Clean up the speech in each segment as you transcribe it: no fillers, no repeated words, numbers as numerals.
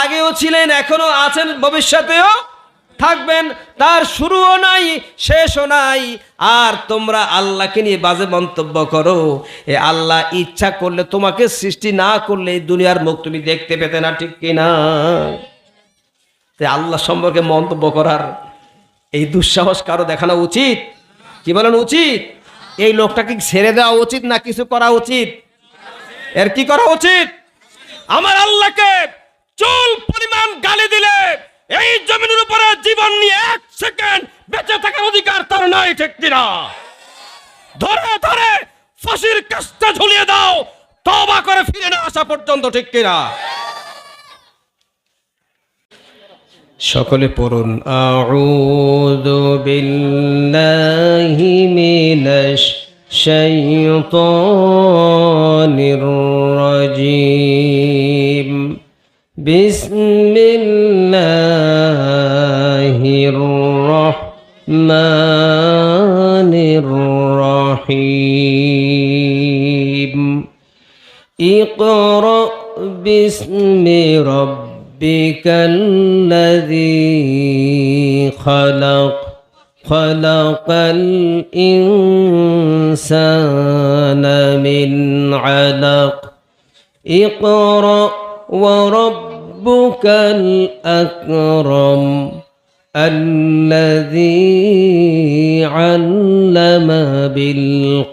আগেও ছিলেন, এখনো আছেন, ভবিষ্যতেও থাকবেন, তার শুরুও নাই শেষও নাই। আর তোমরা আল্লাহকে নিয়ে বাজে মন্তব্য করো। এ আল্লাহ ইচ্ছা করলে তোমাকে সৃষ্টি না করলে এই দুনিয়ার মুখ তুমি দেখতে পেতে না, ঠিক কিনা? আল্লাহ সম্পর্কে মন্তব্য করার এই দুঃসাহস কারো দেখানো উচিত? কি বলেন, উচিত? এই লোকটাকে ছেড়ে দেওয়া উচিত না কিছু করা উচিত? এর কি করা উচিত? আমার আল্লাহকে চুল পরিমাণ গালি দিলে এই জমিনের উপরে জীবন নিয়ে 1 সেকেন্ড বেঁচে থাকার অধিকার তার নাই, ঠিক কিনা? ধরে ধরে ফাঁসির কাস্তে ঝুলিয়ে দাও, তওবা করে ফিরে না আসা পর্যন্ত, ঠিক কিনা? সকলে পড়ুন, আউযু বিল্লাহি মিনাশ শাইতানির রাজীম। বিসমিল্লাহির রাহমানির রাহিম। ইকরা বিসমি রাব্বিকাল্লাযী খালাক খালাকাল ইনসানা মিন আলাক। ইকরা ওয়া রাব্বুকাল আকরাম আল্লাযী আল্লামা বিল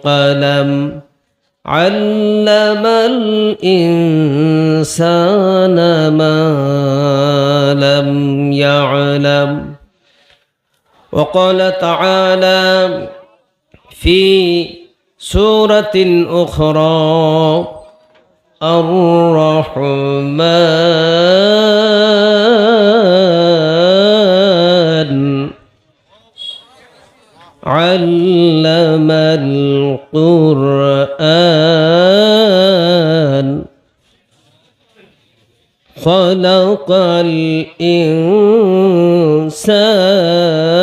কলম আল্লামাল ইনসানা মা লাম ইয়ালাম। وقال تعالى في سورة أخرى الرحمن علم القرآن خلق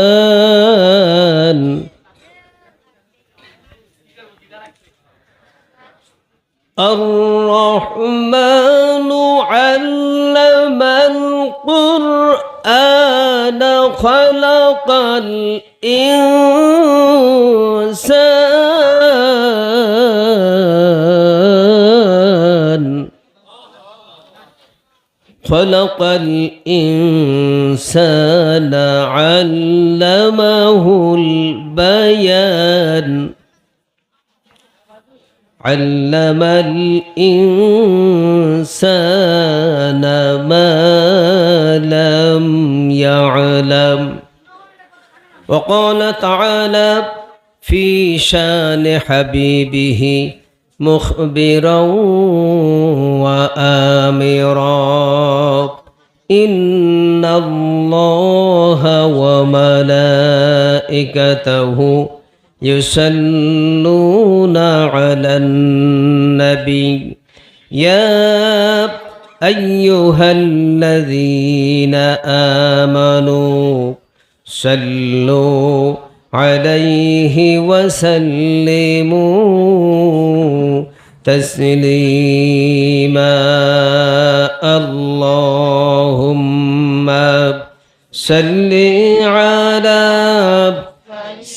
الإنسان الرحمن علم القرآن خلق الإنسان خلق الإنسان علمه البيان علم الإنسان ما لم يعلم. وقال تعالى في شان حبيبه مخبرا وآمرا إن الله وملائكته يصلون على النبي يا أيها الذين آمنوا صلوا عليه وسلموا تسليما. اللهم صل على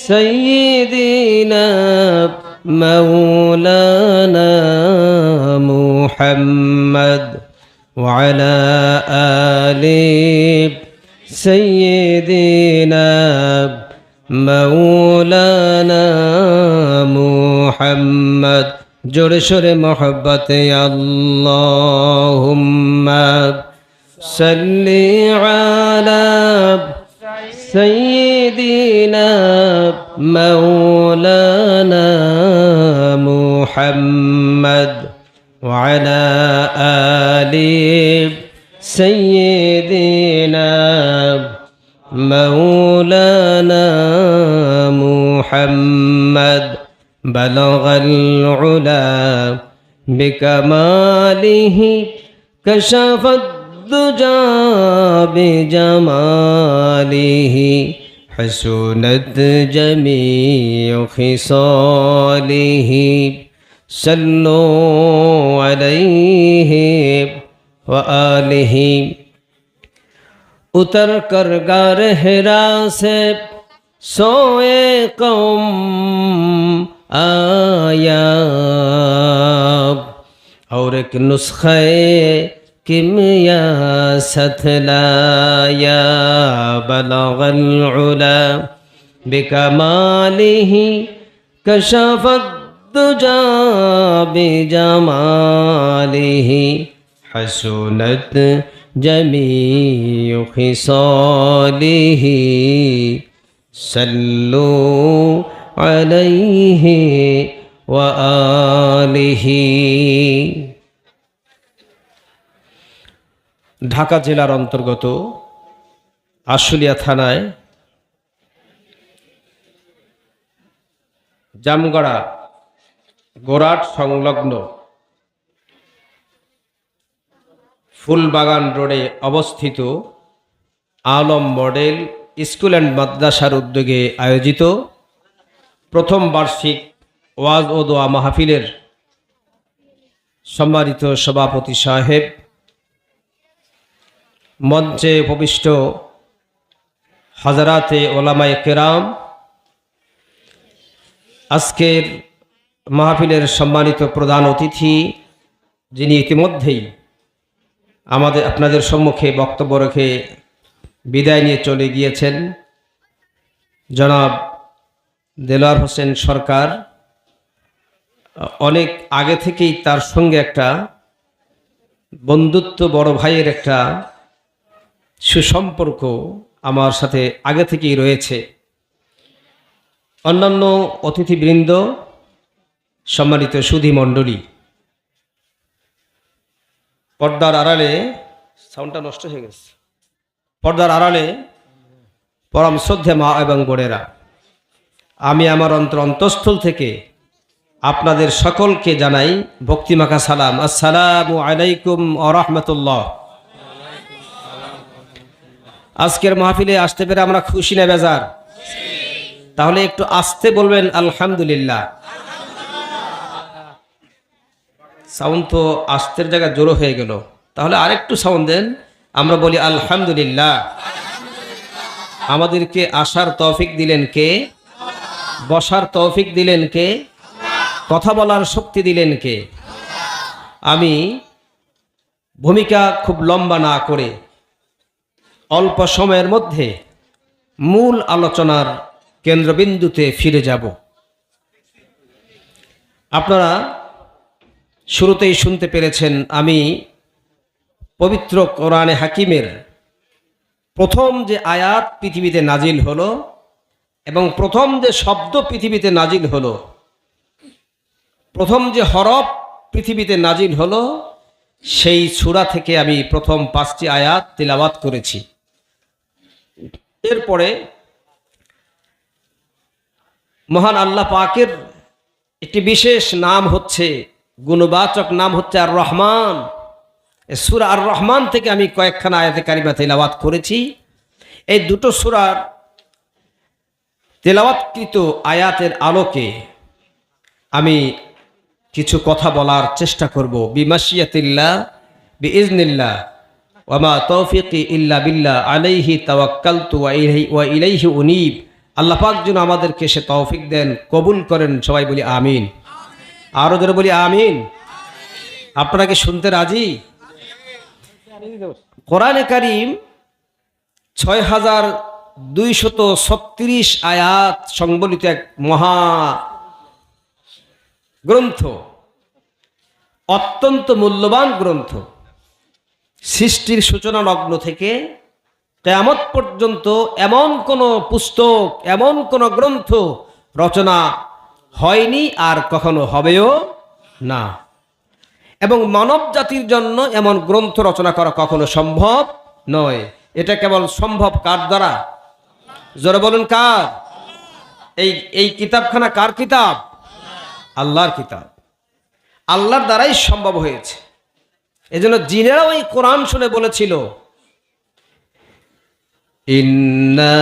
سيدنا مولانا محمد وعلى آل سيدنا مولانا محمد. जोर शोर मोहब्बत अल्लाहुम्मा सल्ली अला सय्यिदिना मौलाना मुहम्मद व अला आलि सय्यिदिना मौलाना मुहम्मद. بلغ العلا بكماله كشف الدجى بجماله حسنت جميع خصاله صلوا عليه وآله उतर कर गार हिरा से सोए कौम आया और एक नुस्खे किमिया सथलाया बलगल उला बिकमालिही कशफत दुजा बिजमालिही हसनत जमीउ खिसालिही सल्लू अलैहि व आलिहि। ঢাকা জেলার অন্তর্গত আশুলিয়া থানায় জামগড়া গোরাট সংলগ্ন ফুলবাগান রোডে অবস্থিত আলম মডেল স্কুল অ্যান্ড মাদ্রাসার উদ্যোগে আয়োজিত প্রথম বার্ষিক ওয়াজ ও দোয়া মাহফিলের সম্মানিত সভাপতি সাহেব, মঞ্চে উপবিষ্ট হাজারাতে ওলামায়ে কেরাম, আজকের মাহফিলের সম্মানিত প্রধান অতিথি যিনি ইতিমধ্যেই আপনাদের সম্মুখে বক্তব্য রেখে বিদায় নিয়ে চলে গিয়েছেন, জনাব দেলোয়ার হোসেন সরকার। অনেক আগে থেকেই তার সঙ্গে একটা বন্ধুত্ব, বড় ভাইয়ের একটা সুসম্পর্ক আমার সাথে আগে থেকেই রয়েছে। অন্যান্য অতিথিবৃন্দ, সম্মানিত সুধী মণ্ডলী, পর্দার আড়ালে, সাউন্ডটা নষ্ট হয়ে গেছে, পর্দার আড়ালে পরম শ্রদ্ধা মা এবং বোনেরা, আমি আমার অন্তঃস্থল থেকে আপনাদের সকলকে জানাই ভক্তিমাখা সালাম। আসসালামু আলাইকুম ওয়া রাহমাতুল্লাহ। আজকের মাহফিলে আসতে পেরে আমরা খুশি না বেজার? তাহলে একটু আস্তে বলবেন আলহামদুলিল্লাহ। সাউন্ড তো আস্তের জায়গায় জোরো হয়ে গেল, তাহলে আরেকটু সাউন্ড দেন, আমরা বলি আলহামদুলিল্লাহ। আমাদেরকে আসার তৌফিক দিলেন কে? বসার তৌফিক দিলেন কে? কথা বলার শক্তি দিলেন কে? আমি ভূমিকা খুব লম্বা না করে অল্প সময়ের মধ্যে মূল আলোচনার কেন্দ্রবিন্দুতে ফিরে যাব। আপনারা শুরুতেই শুনতে পেরেছেন, আমি পবিত্র কোরআনে হাকিমের প্রথম যে আয়াত পৃথিবীতে নাজিল হলো এবং প্রথম যে শব্দ পৃথিবীতে নাজিল হলো, প্রথম যে হরফ পৃথিবীতে নাজিল হলো, সেই সূরা থেকে আমি প্রথম 5টি আয়াত তিলাওয়াত করেছি। এরপরে মহান আল্লাহ পাকের একটি বিশেষ নাম হচ্ছে, গুণবাচক নাম হচ্ছে আর রহমান। সূরা আর রহমান থেকে আমি কয়েকখানা আয়াতে কারিমা তিলাওয়াত করেছি। এই দুটো সূরার তেলাওয়াতকৃত আয়াতের আলোকে আমি কিছু কথা বলার চেষ্টা করব। বিমাশিয়াতিল্লাহ বিইজনিল্লাহ ওয়া মা তৌফিকি ইল্লা বিল্লাহ আলাইহি তাওয়াক্কালতু ওয়া ইলাইহি উনীব। আল্লাহ পাক যেন আমাদেরকে সে তৌফিক দেন, কবুল করেন। সবাই বলি আমিন। আরো জোরে বলি আমিন। আপনারা কি শুনতে রাজি? কোরআনে কারীম 6236 আয়াত সংবলিত এক মহা গ্রন্থ, অত্যন্ত মূল্যবান গ্রন্থ। সৃষ্টির সূচনা লগ্ন থেকে কিয়ামত পর্যন্ত এমন কোনো পুস্তক, এমন কোনো গ্রন্থ রচনা হয়নি আর কখনো হবেও না। এবং মানব জাতির জন্য এমন গ্রন্থ রচনা করা কখনো সম্ভব নয়। এটা কেবল সম্ভব কার দ্বারা? জোরে বলুন কার? এই কিতাবখানা কার কিতাব? আল্লাহর কিতাব। আল্লাহর দ্বারাই সম্ভব হয়েছে। এজন্য জিনেরাও এই কোরআন শুনে বলেছিল, ইন্না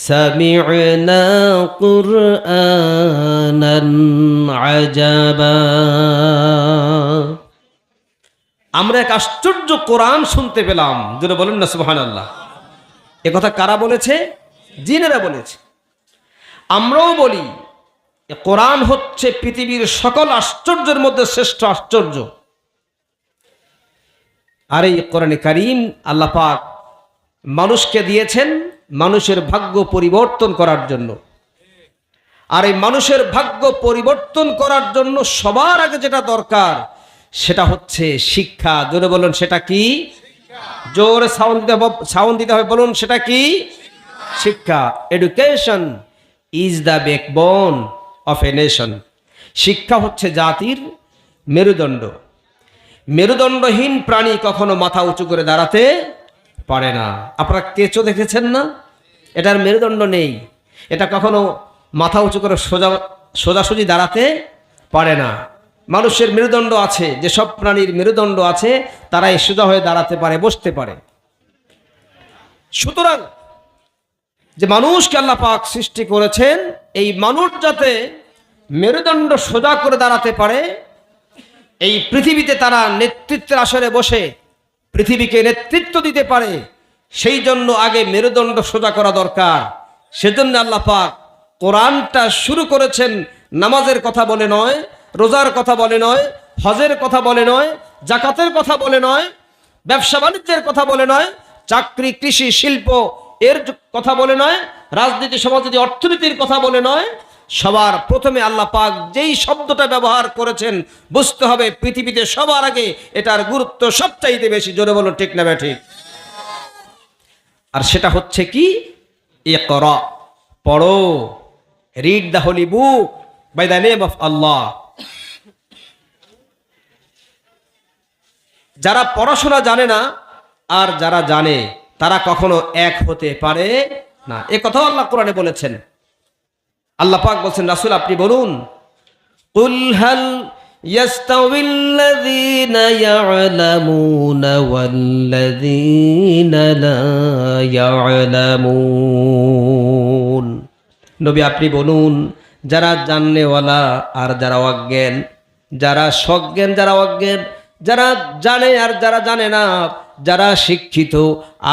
সামি'না কুরআনান আজাবা। আমরা এক আশ্চর্য কোরআন শুনতে পেলাম। যেটা বলেন না সুবহানাল্লাহ। একথা কারা বলেছে? জিনেরা বলেছে। আমরাও বলি কোরআন হচ্ছে পৃথিবীর সকল আশ্চর্যের মধ্যে শ্রেষ্ঠ আশ্চর্য। আর এই কোরআনে কারীম আল্লাহ পাক মানুষকে দিয়েছেন মানুষের ভাগ্য পরিবর্তন করার জন্য। আর এই মানুষের ভাগ্য পরিবর্তন করার জন্য সবার আগে যেটা দরকার সেটা হচ্ছে শিক্ষা। জোরে বলুন সেটা কি? জোরে সাউন্ড দিতে হবে, বলুন সেটা কি? শিক্ষা। Education is the backbone of a nation. শিক্ষা হচ্ছে জাতির মেরুদণ্ড। মেরুদণ্ডহীন প্রাণী কখনো মাথা উঁচু করে দাঁড়াতে পারে না। আপনারা কেঁচো দেখেছেন না? এটার মেরুদণ্ড নেই, এটা কখনো মাথা উঁচু করে সোজাসুজি দাঁড়াতে পারে না। মানুষের মেরুদণ্ড আছে, যেসব প্রাণীর মেরুদণ্ড আছে তারা সোজা হয়ে দাঁড়াতে পারে, বসতে পারে। সুতরাং যে মানুষকে আল্লাহ পাক সৃষ্টি করেছেন, এই মানুষ যাতে মেরুদণ্ড সোজা করে দাঁড়াতে পারে, এই পৃথিবীতে তারা নেতৃত্বের আসরে বসে পৃথিবীকে নেতৃত্ব দিতে পারে, সেই জন্য আগে মেরুদণ্ড সোজা করা দরকার। সেজন্য আল্লাহ পাক কোরআনটা শুরু করেছেন নামাজের কথা বলে নয়, রোজার কথা বলে নয়, হজের কথা বলে নয়, জাকাতের কথা বলে নয়, ব্যবসা বাণিজ্যের কথা বলে নয়, চাকরি, কৃষি, শিল্প এর কথা বলে নয়, রাজনীতি, সমাজনীতি, অর্থনীতির কথা বলে নয়। সবার প্রথমে আল্লাহ পাক যেই শব্দটা ব্যবহার করেছেন বুঝতে হবে পৃথিবীতে সবার আগে এটার গুরুত্ব সবচাইতে বেশি। জোরে বলো ঠিক না ঠিক? আর সেটা হচ্ছে কি? ইকরা, পড়ো, read the holy book by the name of Allah. যারা পড়াশোনা জানে না আর যারা জানে তারা কখনো এক হতে পারে না, এ কথাও আল্লাহ কোরআনে বলেছেন। আল্লাহ পাক বলছেন, রাসূল আপনি বলুন, কুল হাল ইয়াস্তাউিল্লাযীনা ইয়া'লামুনা ওয়াল্লাযীনা লা ইয়া'লামুন। নবী আপনি বলুন, যারা জাননেওয়ালা আর যারা অজ্ঞান, যারা সজ্ঞান যারা অজ্ঞান, যারা জানে আর যারা জানে না, যারা শিক্ষিত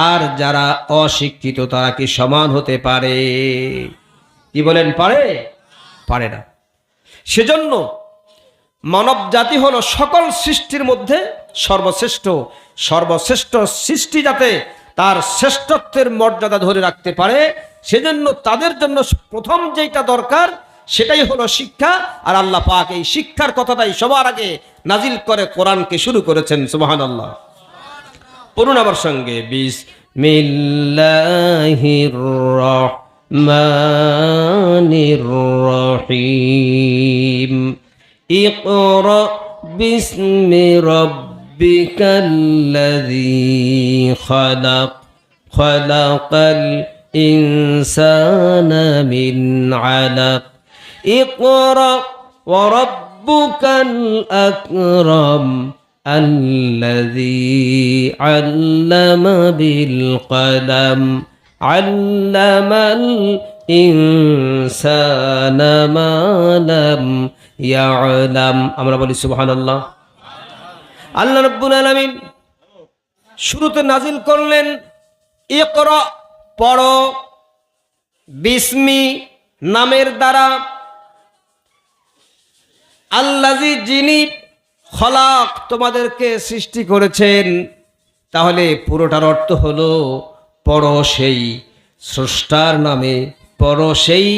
আর যারা অশিক্ষিত তারা কি সমান হতে পারে? কি বলেন, পারে? পারে না। সেজন্য মানব জাতি হলো সকল সৃষ্টির মধ্যে সর্বশ্রেষ্ঠ। সর্বশ্রেষ্ঠ সৃষ্টি যাতে তার শ্রেষ্ঠত্বের মর্যাদা ধরে রাখতে পারে, সেজন্য তাদের জন্য প্রথম যেটা দরকার সেটাই হলো শিক্ষা। আর আল্লাহ পাক এই শিক্ষার কথাটাই সবার আগে নাজিল করে কোরআনকে শুরু করেছেন। সুবহানাল্লাহ। পড়ুন আমার সঙ্গে, বিসমিল্লাহির রাহমানির রহিম। ইকরা বিসমি রাব্বিকাল্লাযী খালাক, খালাকাল ইনসানা মিন আলাক। ইকরা ওয়া রাব্বুকাল আকরাম আল্লাযী আল্লামা বিল কলম, আল্লামাল ইনসানা মা লাম ইয়ালাম। আমরা বলি সুবহানাল্লাহ। আল্লাহ রাব্বুল আলামিন শুরুতে নাজিল করলেন ইকরা, পড়ো, বিসমি নামের দ্বারা, আল্লাযী যিনি, খলাক তোমাদেরকে সৃষ্টি করেছেন। তাহলে পুরোটার অর্থ হলো পড়ো সেই স্রষ্টার নামে, পড়ো সেই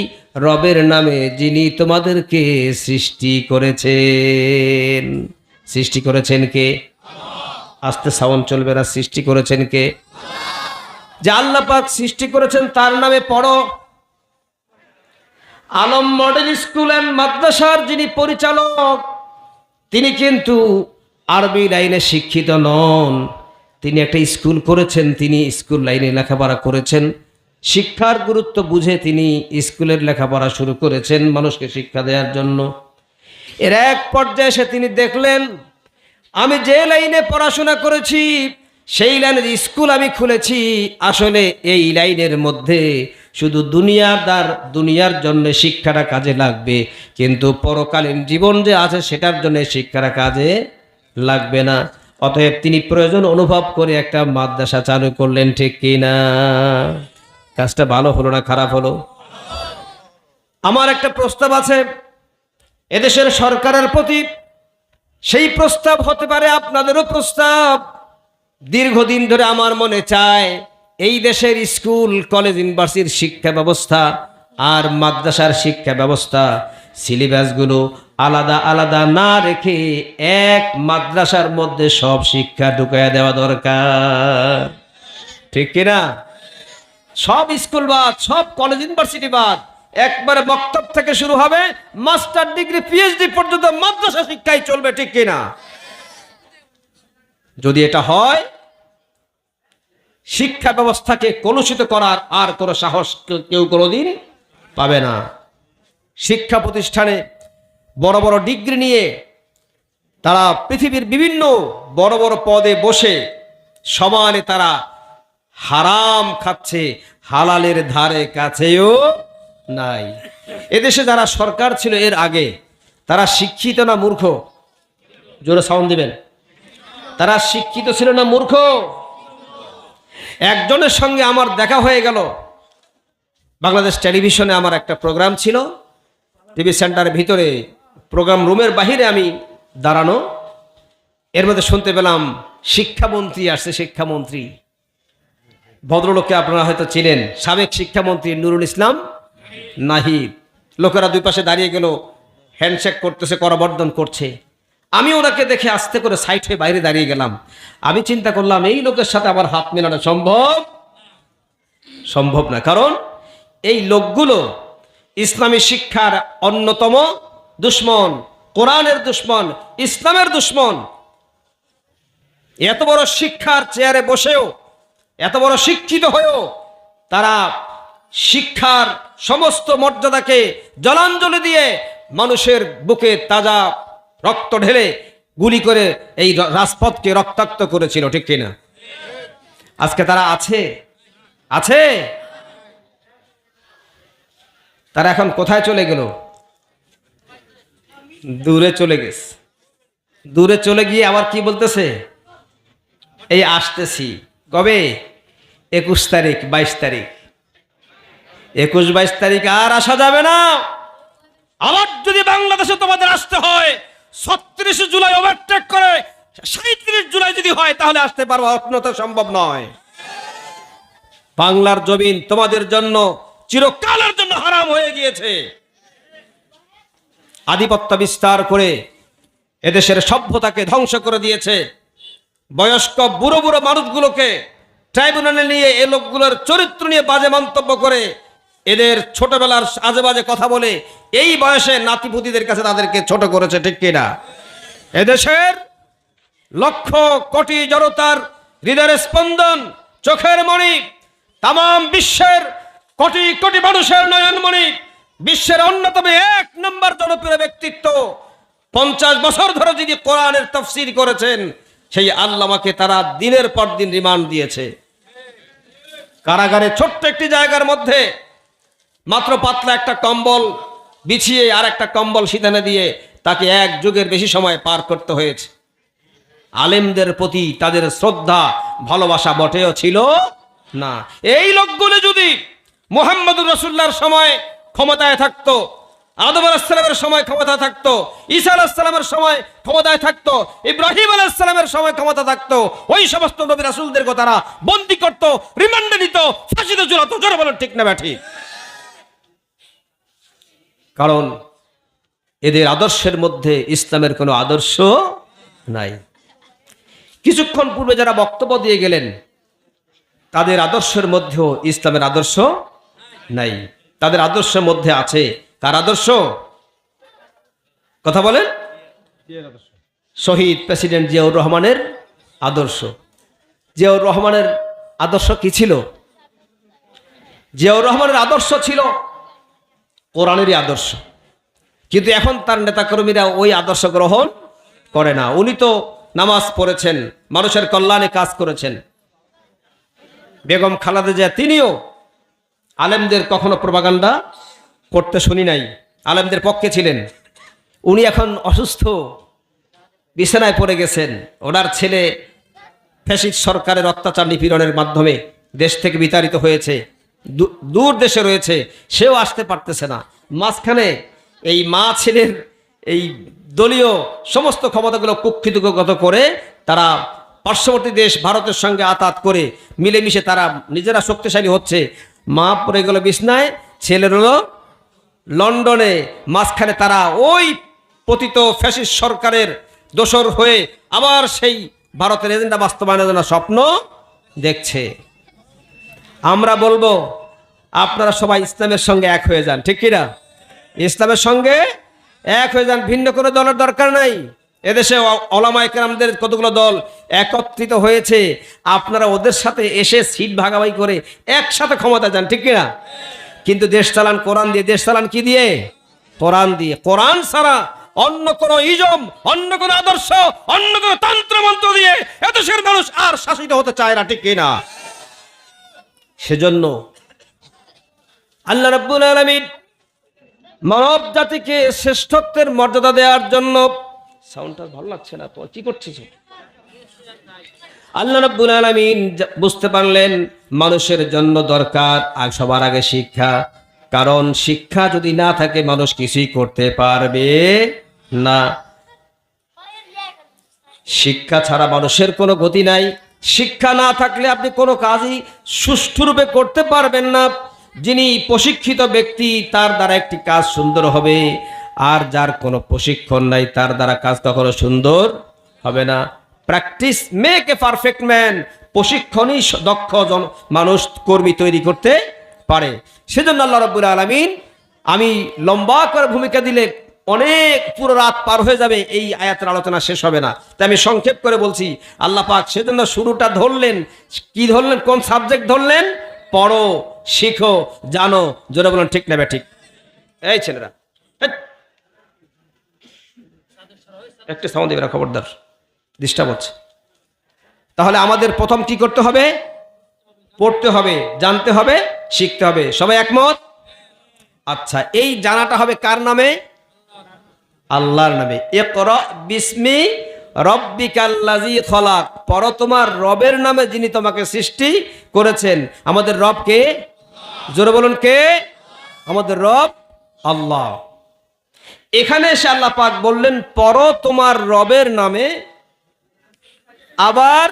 রবের নামে যিনি তোমাদেরকে সৃষ্টি করেছেন। সৃষ্টি করেছেন কে? আস্তে সাউন্ড চলবে না। সৃষ্টি করেছেন কে? যে আল্লাহ পাক সৃষ্টি করেছেন তার নামে পড়ো। আলম মডেল স্কুল অ্যান্ড মাদ্রাসার যিনি পরিচালক তিনি কিন্তু আরবি লাইনে শিক্ষিত নন, তিনি একটা স্কুল করেছেন, তিনি স্কুল লাইনে লেখাপড়া করেছেন। শিক্ষার গুরুত্ব বুঝে তিনি স্কুলের লেখাপড়া শুরু করেছেন মানুষকে শিক্ষা দেওয়ার জন্য। এর এক পর্যায়ে এসে তিনি দেখলেন, আমি যে লাইনে পড়াশোনা করেছি সেই লাইনের স্কুল আমি খুলেছি, আসলে এই লাইনের মধ্যে শুধু দুনিয়ার জন্য শিক্ষাটা কাজে লাগবে, কিন্তু পরকালীন জীবন যে আছে সেটার জন্য শিক্ষাটা কাজে লাগবে না। অতএব তিনি প্রয়োজন অনুভব করে একটা মাদ্রাসা চালু করলেন, ঠিক কিনা? কাজটা ভালো হলো না খারাপ হলো? আমার একটা প্রস্তাব আছে এদেশের সরকারের প্রতি, সেই প্রস্তাব হতে পারে আপনাদেরও প্রস্তাব। দীর্ঘদিন ধরে আমার মনে চায় এই দেশের স্কুল কলেজ ইউনিভার্সিটির শিক্ষা ব্যবস্থা আর মাদ্রাসার শিক্ষা ব্যবস্থা সিলেবাসগুলো আলাদা আলাদা না রেখে এক মাদ্রাসার মধ্যে সব শিক্ষা ঢুকাইয়া দেওয়া দরকার, ঠিক কিনা? সব স্কুল বাদ, সব কলেজ ইউনিভার্সিটি বাদ, একবারে বক্তব্য থেকে শুরু হবে, মাস্টার ডিগ্রি পিএইচডি পর্যন্ত মাদ্রাসা শিক্ষাই চলবে, ঠিক কিনা? যদি এটা হয়, শিক্ষা ব্যবস্থাকে কলুষিত করার আর কোনো সাহস কেউ কোনোদিন পাবে না। শিক্ষা প্রতিষ্ঠানে বড় বড় ডিগ্রি নিয়ে তারা পৃথিবীর বিভিন্ন বড় বড় পদে বসে সমানে তারা হারাম খাচ্ছে, হালালের ধারে কাছেও নাই। এদেশে যারা সরকার ছিল এর আগে, তারা শিক্ষিত না মূর্খ? জোরে সাউন্ড দিবেন। তারা শিক্ষিত ছিল না মূর্খ? একজনের সঙ্গে আমার দেখা হয়ে গেল, বাংলাদেশ টেলিভিশনে আমার একটা প্রোগ্রাম ছিল, টিভি সেন্টারের ভিতরে প্রোগ্রাম রুমের বাহিরে আমি দাঁড়ানো, এর মধ্যে শুনতে পেলাম শিক্ষামন্ত্রী আসছে। শিক্ষামন্ত্রী ভদ্রলোককে আপনারা হয়তো চিনেন, সাবেক শিক্ষামন্ত্রী নুরুল ইসলাম নাহিদ। লোকেরা দুই পাশে দাঁড়িয়ে গেল, হ্যান্ডশেক করতেছে, করবর্ধন করছে। আমি ওনাকে দেখে আস্তে করে সাইড হয়ে বাইরে দাঁড়িয়ে গেলাম। আমি চিন্তা করলাম এই লোকের সাথে আমার হাত মেলানো সম্ভব না, কারণ এই লোকগুলো ইসলামী শিক্ষার অন্যতম দুশ্মন, কোরআনের দুশ্মন, ইসলামের দুশ্মন। এত বড় শিক্ষার চেয়ারে বসেও, এত বড় শিক্ষিত হয়েও তারা শিক্ষার সমস্ত মর্যাদাকে জলাঞ্জলি দিয়ে মানুষের বুকে তাজা রক্ত ঢেলে গুলি করে এই রাজপথকে রক্তাক্ত করেছিল, ঠিক কিনা? আজকে তারা আছে? তারা এখন কোথায় চলে গেল? দূরে চলে গেছে। দূরে চলে গিয়ে আবার কি বলতেছে? এই আসতেছি। কবে? 21 তারিখ, 22 তারিখ। 21-22 তারিখ আর আসা যাবে না। আবার যদি বাংলাদেশে তোমাদের আসতে হয়, 36 জুলাই ওভারটেক করে 37 জুলাই যদি হয় তাহলে আসতে পারবো, অন্যথা সম্ভব নয়। বাংলার জমিন তোমাদের জন্য চিরকালের জন্য হারাম হয়ে গিয়েছে। আধিপত্য বিস্তার করে এদেশের সভ্যতাকে ধ্বংস করে দিয়েছে। বয়স্ক বুড়ো বুড়ো মানুষগুলোকে ট্রাইব্যুনালে নিয়ে এ লোকগুলোর চরিত্র নিয়ে বাজে মন্তব্য করে, এদের ছোটবেলার আজে বাজে কথা বলে এই বয়সে নাতিপুতিদের কাছে তাদেরকে ছোট করেছে, ঠিক কিনা? এদেশের লক্ষ কোটি জনতার হৃদয়ের স্পন্দন, চোখের মণি, তাম বিশ্বের কোটি কোটি মানুষের নয়নমণি, বিশ্বের অন্যতম 1 নম্বর জনপ্রিয় ব্যক্তিত্ব, 50 বছর ধরে যিনি কোরআনের তাফসীর করেছেন, সেই আল্লামাকে তারা দিনের পর দিন রিমান্ড দিয়েছে। কারাগারে ছোট্ট একটি জায়গার মধ্যে মাত্র পাতলা একটা কম্বল বিছিয়ে আর একটা কম্বল সিধানে দিয়ে তাকে 1 যুগের বেশি সময় পার করতে হয়েছে। আলেমদের প্রতি তাদের শ্রদ্ধা ভালোবাসা মোটেও ছিল না। এই লোকগুলো যদি মুহাম্মদুর রাসূলুল্লাহর সময় ক্ষমতায় থাকতো, আদম আলাইহিস সালামের সময় ক্ষমতা থাকতো, ঈসা আলাইহিস সালামের সময় ক্ষমতায় থাকতো, ইব্রাহিম আলাইহিস সালামের সময় ক্ষমতা থাকতো, ওই সমস্ত নবী রাসূলদেরকে তারা বন্দী করত, রিমান্ডে নিত, ফাঁসিতে ঝুলাতো। জোরে বলেন ঠিক না ব্যাঠিক? কারণ এদের আদর্শের মধ্যে ইসলামের কোনো আদর্শ নাই। কিছুক্ষণ পূর্বে যারা বক্তব্য দিয়ে গেলেন, তাদের আদর্শের মধ্যেও ইসলামের আদর্শ নাই। তাদের আদর্শের মধ্যে আছে কার আদর্শ? কথা বলেন। শহীদ প্রেসিডেন্ট জিয়াউর রহমানের আদর্শ। জিয়াউর রহমানের আদর্শ কি ছিল? জিয়াউর রহমানের আদর্শ ছিল কোরআনেরই আদর্শ, কিন্তু এখন তার নেতাকর্মীরা ওই আদর্শ গ্রহণ করে না। উনি তো নামাজ পড়েছেন, মানুষের কল্যাণে কাজ করেছেন। বেগম খালেদা জিয়া তিনিও আলেমদের কখনো প্রপাগান্ডা করতে শুনি নাই, আলেমদের পক্ষে ছিলেন। উনি এখন অসুস্থ, বিছানায় পড়ে গেছেন, ওনার ছেলে ফ্যাসিস্ট সরকারের অত্যাচার নিপীড়নের মাধ্যমে দেশ থেকে বিতাড়িত হয়েছে, দূর দেশে রয়েছে, সেও আসতে পারতেছে না। মাঝখানে এই মা ছেলের এই দলীয় সমস্ত ক্ষমতাগুলো কুক্ষিগত করে তারা পার্শ্ববর্তী দেশ ভারতের সঙ্গে আতাত করে মিলেমিশে তারা নিজেরা শক্তিশালী হচ্ছে। মা পড়ে গেল বিছনায়, ছেলের হলো লন্ডনে। মাঝখানে তারা ওই পতিত ফ্যাসিস্ট সরকারের দোসর হয়ে আবার সেই ভারতের এজেন্ডা বাস্তবায়নের জন্য স্বপ্ন দেখছে। আমরা বলবো আপনারা সবাই ইসলামের সঙ্গে এক হয়ে যান, ঠিক কিনা? ইসলামের সঙ্গে এক হয়ে যান, ভিন্ন কোনো দলের দরকার নাই। এদেশে ওলামায়ে কেরামদের কতগুলো দল একত্রিত হয়েছে, আপনারা ওদের সাথে এসে সিট ভাগাভাগি করে একসাথে ক্ষমতা যান, ঠিক কিনা? কিন্তু দেশ চালান কোরআন দিয়ে। দেশ চালান কি দিয়ে? কোরআন দিয়ে। কোরআন ছাড়া অন্য কোনো ইজম, অন্য কোনো আদর্শ, অন্য কোনো তন্ত্রমন্ত্র দিয়ে এদেশের মানুষ আর শাসিত হতে চায় না, ঠিক কিনা? সেজন্য আল্লাহ রাব্বুল আলামিন মানব জাতিকে শ্রেষ্ঠত্বের মর্যাদা দেওয়ার জন্য, সাউন্ডটা ভালো লাগছে না তো, কি করছিস? আল্লাহ রাব্বুল আলামিন বুঝতে পারলেন মানুষের জন্য দরকার আর সবার আগে শিক্ষা। কারণ শিক্ষা যদি না থাকে মানুষ কিছুই করতে পারবে না। শিক্ষা ছাড়া মানুষের কোনো গতি নাই। শিক্ষা না থাকলে আপনি কোনো কাজই সুষ্ঠুরূপে করতে পারবেন না। যিনি প্রশিক্ষিত ব্যক্তি তার দ্বারা একটি কাজ সুন্দর হবে, আর যার কোনো প্রশিক্ষণ নাই তার দ্বারা কাজ কখনো সুন্দর হবে না। Practice make a perfect man. প্রশিক্ষণই দক্ষ মানুষ কর্মী তৈরি করতে পারে। সেজন্য আল্লাহ রাব্বুল আলামিন, আমি লম্বা করে ভূমিকা দিলে অনেক পুরো রাত পার হয়ে যাবে, এই আয়াতের আলোচনা শেষ হবে না, তাই আমি সংক্ষেপ করে বলছি। আল্লাহ পাক সেজন্য শুরুটা ধরলেন, কি ধরলেন? কোন সাবজেক্ট ধরলেন? পড়ো, শিখো, জানো। জোরে বলেন ঠিক না ঠিক? এই ছেলেরা একটা সাউন্ড দেবে না, খবরদার, ডিস্টার্ব হচ্ছে। তাহলে আমাদের প্রথম কি করতে হবে? পড়তে হবে, জানতে হবে, শিখতে হবে। সবাই একমত? আচ্ছা, এই জানাটা হবে কার নামে? আল্লাহর নামে। ইকরা বিসমি রব্বিকাল্লাযী খলাক। পড়ো তোমার রবের নামে যিনি তোমাকে সৃষ্টি করেছেন। আমাদের রব কে? জোরে বলুন কে? আমাদের রব আল্লাহ। এখানে এসে আল্লাহ পাক বললেন পড়ো তোমার রবের নামে। আবার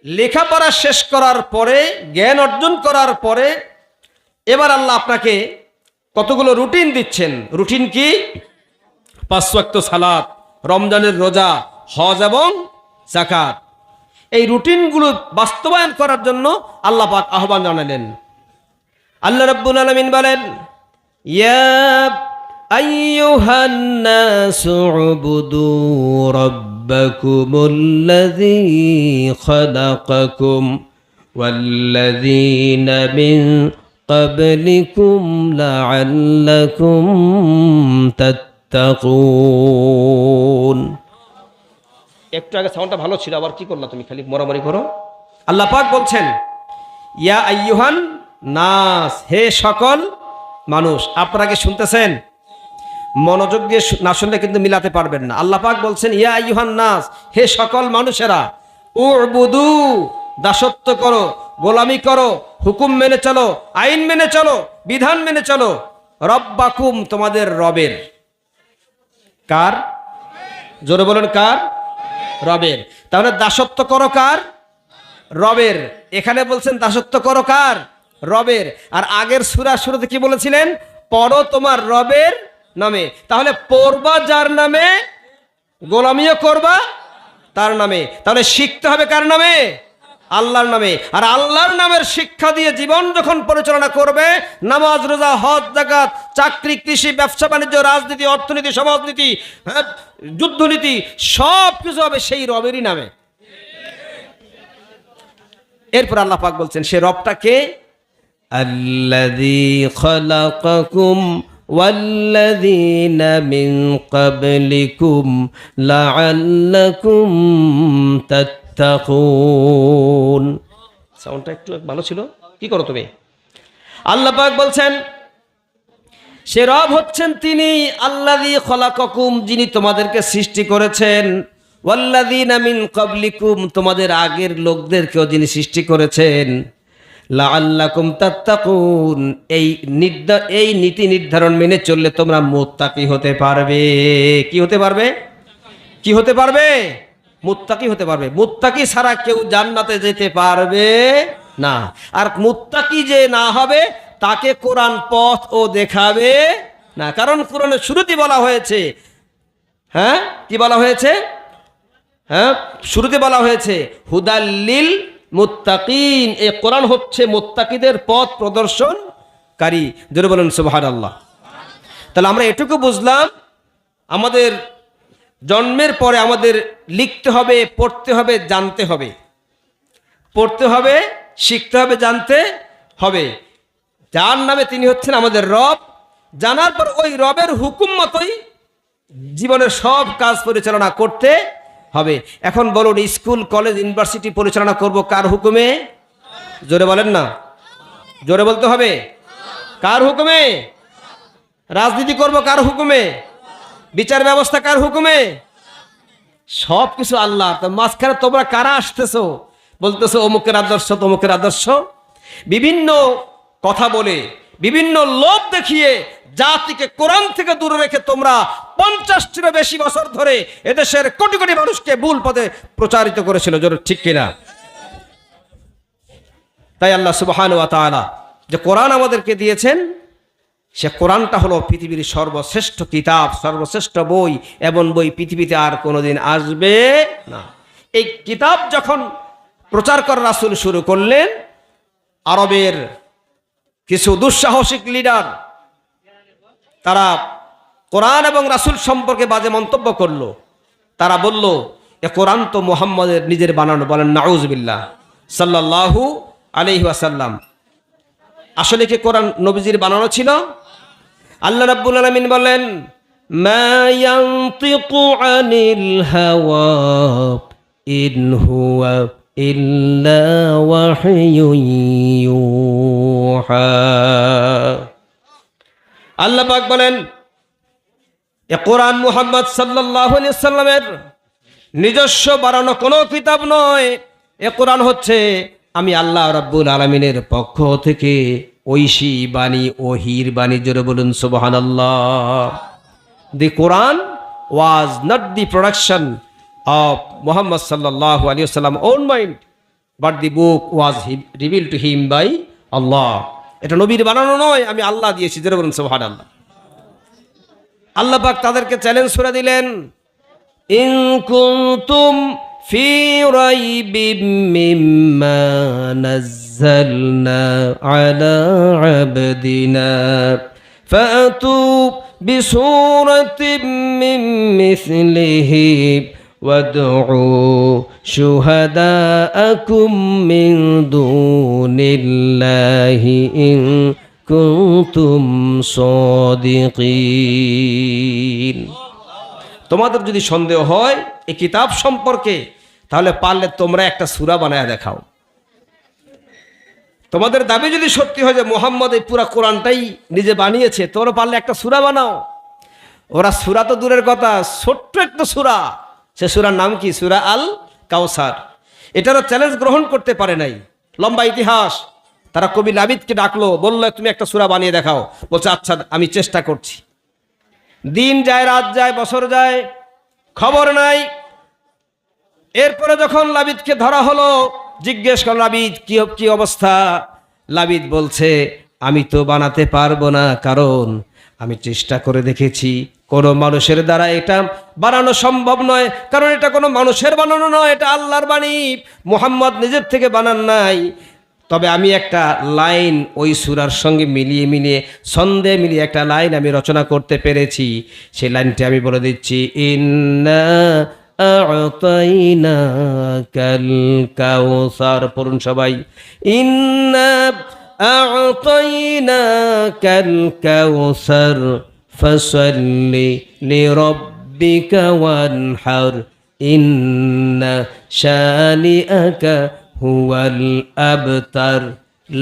লেখাপড়া শেষ করার পরে, জ্ঞান অর্জন করার পরে এবার আল্লাহ আপনাকে কতগুলো রুটিন দিচ্ছেন। রুটিন কি? 5 ওয়াক্ত সালাত, রমজানের রোজা, হজ এবং যাকাত। এই রুটিনগুলো বাস্তবায়ন করার জন্য আল্লাহ পাক আহ্বান জানালেন। আল্লাহ রাব্বুল আলামিন বলেন, ইয়া আইয়ুহান নাসু উবুদু রাব্বাকুমুল্লাযী খালাকাকুম ওয়াল্লাযীনা মিন ক্বাবলিকুম লাআল্লাকুম তাত্তাকুন। একটু আগে সাউন্ডটা ভালো ছিল, আবার কি করলা তুমি? খালি মরামরি করো। আল্লাহ পাক বলছেন ইয়া আইয়ুহান নাস, হে সকল মানুষ। আপনারা কি শুনতেছেন? মনোযোগ দিয়ে না শুনলে কিন্তু মিলাতে পারবেন না। আল্লাহ পাক বলছেন ইয়া আইয়ুহান নাস, হে সকল মানুষেরা, উবুদু, দাসত্ব করো, গোলামি করো, হুকুম মেনে চলো, আইন মেনে চলো, বিধান মেনে চলো, রব্বাকুম, তোমাদের রবের। কার? জোরে বলুন কার? রবের। তাহলে দাসত্ব করো কার? রবের। এখানে বলছেন দাসত্ব করো কার? রবের। আর আগের সূরা শুরুতে কি বলেছিলেন? পড়ো তোমার রবের নামে। তাহলে পড়বা যার নামে, গোলামিও করবা তার নামে। তাহলে শিখতে হবে কার নামে? আল্লাহর নামে। আর আল্লাহর নামের শিক্ষা দিয়ে জীবন যখন পরিচালনা করবে, নামাজ, রোজা, হজ, যাকাত, চাকরি, কৃষি, ব্যবসা বাণিজ্য, রাজনীতি, অর্থনীতি, সমাজনীতি, যুদ্ধনীতি, সব কিছু হবে সেই রবেরই নামে। এরপর আল্লাহ পাক বলছেন সে রবটা কে? আল্লাযী খালাকাকুম ওয়াল্লাযীনা মিন ক্বাবলিকুম লাআল্লাকুম তাত্তাকুন। সাউন্ডটা একটু ভালো ছিল, কি করো তুমি? আল্লাহ পাক বলছেন সে রব হচ্ছেন তিনি আল্লাযী খালাকাকুম, যিনি তোমাদেরকে সৃষ্টি করেছেন, ওয়াল্লাযীনা মিন ক্বাবলিকুম, তোমাদের আগের লোকদেরকেও যিনি সৃষ্টি করেছেন, লাআল্লাকুম তাত্তাকুন, এই নীতি নির্ধারণ মেনে চললে তোমরা মুত্তাকি হতে পারবে। কি হতে পারবে? কি হতে পারবে? মুত্তাকি হতে পারবে। মুত্তাকি ছাড়া কেউ জান্নাতে যেতে পারবে না। আর মুত্তাকি যে না হবে তাকে কোরআন পথ ও দেখাবে না। কারণ কোরআনের শুরুতে বলা হয়েছে, হ্যাঁ কি বলা হয়েছে? হ্যাঁ, শুরুতে বলা হয়েছে হুদাল্লিল মুত্তাকিন, এই কোরআন হচ্ছে মুত্তাকিদের পথ প্রদর্শনকারী। জোরে বলেন সুবহানাল্লাহ। তাহলে আমরা এটুকু বুঝলাম, আমাদের জন্মের পরে আমাদের লিখতে হবে, পড়তে হবে, জানতে হবে। পড়তে হবে, শিখতে হবে, জানতে হবে। যার নামে তিনি হচ্ছেন আমাদের রব, জানার পর ওই রবের হুকুম মতোই জীবনের সব কাজ পরিচালনা করতে হবে। এখন বলুন, স্কুল কলেজ ইউনিভার্সিটি পরিচালনা করব কার হুকুমে? জোরে বলেন না, জোরে বলতে হবে। কার হুকুমে? রাজনীতি করব কার হুকুমে? বিচার ব্যবস্থা কার হুকুমে? সব কিছু আল্লাহ। তো মাঝখানে তোমরা কারা আসতেছো? বলতেছো অমুকের আদর্শ, তমুকের আদর্শ। বিভিন্ন কথা বলে, বিভিন্ন লোভ দেখিয়ে জাতিকে কোরআন থেকে দূরে রেখে তোমরা 50টিরও বেশি বছর ধরে এদেশের কোটি কোটি মানুষকে ভুল পথে প্রচারিত করেছিল। ঠিক কিনা? তাই আল্লাহ সুবহানাহু ওয়া তাআলা যে কোরআন আমাদেরকে দিয়েছেন, সে কোরআনটা হলো পৃথিবীর সর্বশ্রেষ্ঠ কিতাব, সর্বশ্রেষ্ঠ বই। এমন বই পৃথিবীতে আর কোনোদিন আসবে না। এই কিতাব যখন প্রচার করা রাসূল শুরু করলেন, আরবের কিছু দুঃসাহসিক লিডার তারা কোরআন এবং রাসূল সম্পর্কে বাজে মন্তব্য করলো। তারা বলল, এ কোরআন তো মুহাম্মদের নিজের বানানো। বলেন নাউযুবিল্লাহ সাল্লাল্লাহু আলাইহি ওয়াসাল্লাম। আসলে কি কোরআন নবীজির বানানো ছিল? আল্লাহ রাব্বুল আলামিন বলেন, মা ইয়ানতিকু আনিল হাওয়া ইন হুয়া ইল্লা ওয়াহয়ুন ইউহা। আল্লাহ পাক বলেন, এ কোরআন মুহাম্মদ সাল্লাল্লাহু আলাইহি ওয়াসাল্লামের নিজস্ব বানানো কোনো কিতাব নয়। এ কোরআন হচ্ছে আমি আল্লাহ রাব্বুল আলামিনের পক্ষ থেকে ঐশী বাণী, ওহির বাণী। জোরে বলুন সুবহানাল্লাহ। The Quran was not the production of Muhammad সাল্লাল্লাহু আলাইহি ওয়াসাল্লাম own mind, but the book was reveal to him by Allah. এটা নবীর বানানো নয়, আমি আল্লাহ দিয়েছি। জোরে বলুন সুবহানাল্লাহ। আল্লাহ পাক তাদেরকে চ্যালেঞ্জ করে দিলেন, ইন কুনতুম ফি রাইবিম মিম্মা নাযালনা আলা আবদিনা ফাতু বিসূরাতিম মিন মিসলিহি ওয়াদউ শুহাদাআকুম মিন দুনিল্লাহি ইন কুনতুম সাদিকিন। তোমাদের যদি সন্দেহ হয় এই কিতাব সম্পর্কে, তাহলে পারলে তোমরা একটা সূরা বানায় দেখাও। তোমাদের দাবি যদি সত্যি হয় যে মুহাম্মদ এই পুরা কোরআনটাই নিজে বানিয়েছে, তোমরা পারলে একটা সূরা বানাও। ওরা সূরা তো দূরের কথা, ছোট্ট একটা সূরা। সে সূরার নাম কি? সূরা আল কাউসার। এটারও চ্যালেঞ্জ গ্রহণ করতে পারে নাই। লম্বা ইতিহাস। তারা কবি লাবিদকে ডাকলো, বললো তুমি একটা সূরা বানিয়ে দেখাও। বলছে আচ্ছা আমি চেষ্টা করছি। দিন যায়, রাত যায়, বছর যায়, খবর নাই। এরপরে যখন লাবিদকে ধরা হলো, জিজ্ঞেস করল লাবিদ কি অবস্থা? লাবিদ বলছে আমি তো বানাতে পারবো না, কারণ আমি চেষ্টা করে দেখেছি কোনো মানুষের দ্বারা এটা বানানো সম্ভব নয়। কারণ এটা কোনো মানুষের বানানো নয়, এটা আল্লাহর বাণী, মুহাম্মদ নিজের থেকে বানান নাই। তবে আমি একটা লাইন ওই সূরার সঙ্গে মিলিয়ে ছন্দে মিলিয়ে একটা লাইন আমি রচনা করতে পেরেছি। সেই লাইনটি আমি বলে দিচ্ছি, ইন্না আ'তাইনাকাল কাউসার। পড়ুন সবাই, ইন্না আ'তাইনাকাল কাউসার ফাসাল্লি লিরাব্বিকা ওয়ানহার ইন্না শানিআকা হুয়াল আবতার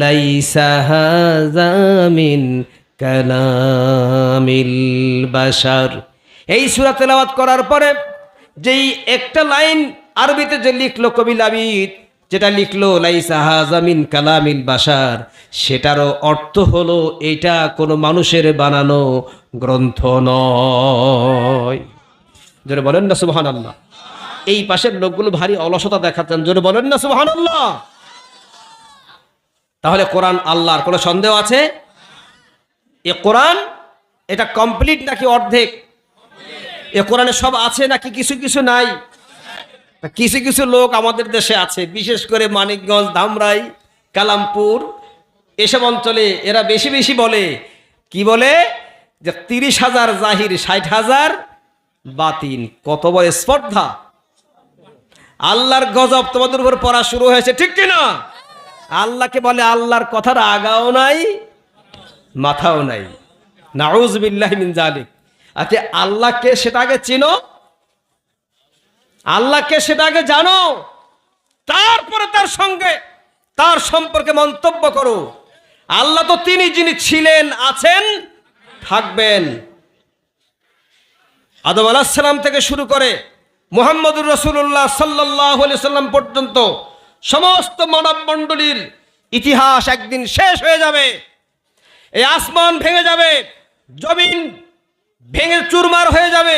লাইসা হাযা মিন কালামিল বাশার। এই সূরা তেলাওয়াত করার পরে যেই একটা লাইন আরবিতে যে লিখলো কবি লাবিদ, যেটা লিখলো লাইসা হাযা মিন কালামিল বাশার, সেটারও অর্থ হলো এটা কোনো মানুষের বানানো গ্রন্থ নয়। জোরে বলেন না সুবহানাল্লাহ। এই পাশের লোকগুলো ভারী অলসতা দেখাচ্ছেন, জোরে বলেন না সুবহানাল্লাহ। তাহলে কোরআন আল্লাহর, কোনো সন্দেহ আছে? এ কোরআন এটা কমপ্লিট নাকি অর্ধেক? এ কোরআনে সব আছে নাকি কিছু কিছু নাই? কিছু কিছু লোক আমাদের দেশে আছে, বিশেষ করে মানিকগঞ্জ, ধামরাই, কালামপুর এসব অঞ্চলে এরা বেশি বেশি বলে, কি বলে যে 30,000 জাহির 60,000 বাতিন। কত বড় স্পর্ধা! আল্লাহর গজব তোমাদের উপর পড়া শুরু হয়েছে, ঠিক কিনা? আল্লাহকে বলে আল্লাহর কথার আগাও নাই মাথাও নাই, নাউযুবিল্লাহি মিন যালিক। আচ্ছা, আল্লাহকে সেটা আগে চিনো, আল্লাহকে সেটা আগে জানো, তারপরে তার সম্পর্কে মন্তব্য করো। আল্লাহ তো তিনি যিনি ছিলেন, আছেন, থাকবেন। আদম আলাইহিস সালাম থেকে শুরু করে মুহাম্মদুর রাসূলুল্লাহ সাল্লাল্লাহু আলাইহি সাল্লাম পর্যন্ত সমস্ত মানব মণ্ডলীর ইতিহাস একদিন শেষ হয়ে যাবে। এই আসমান ভেঙে যাবে, জমিন ভেঙে চুরমার হয়ে যাবে,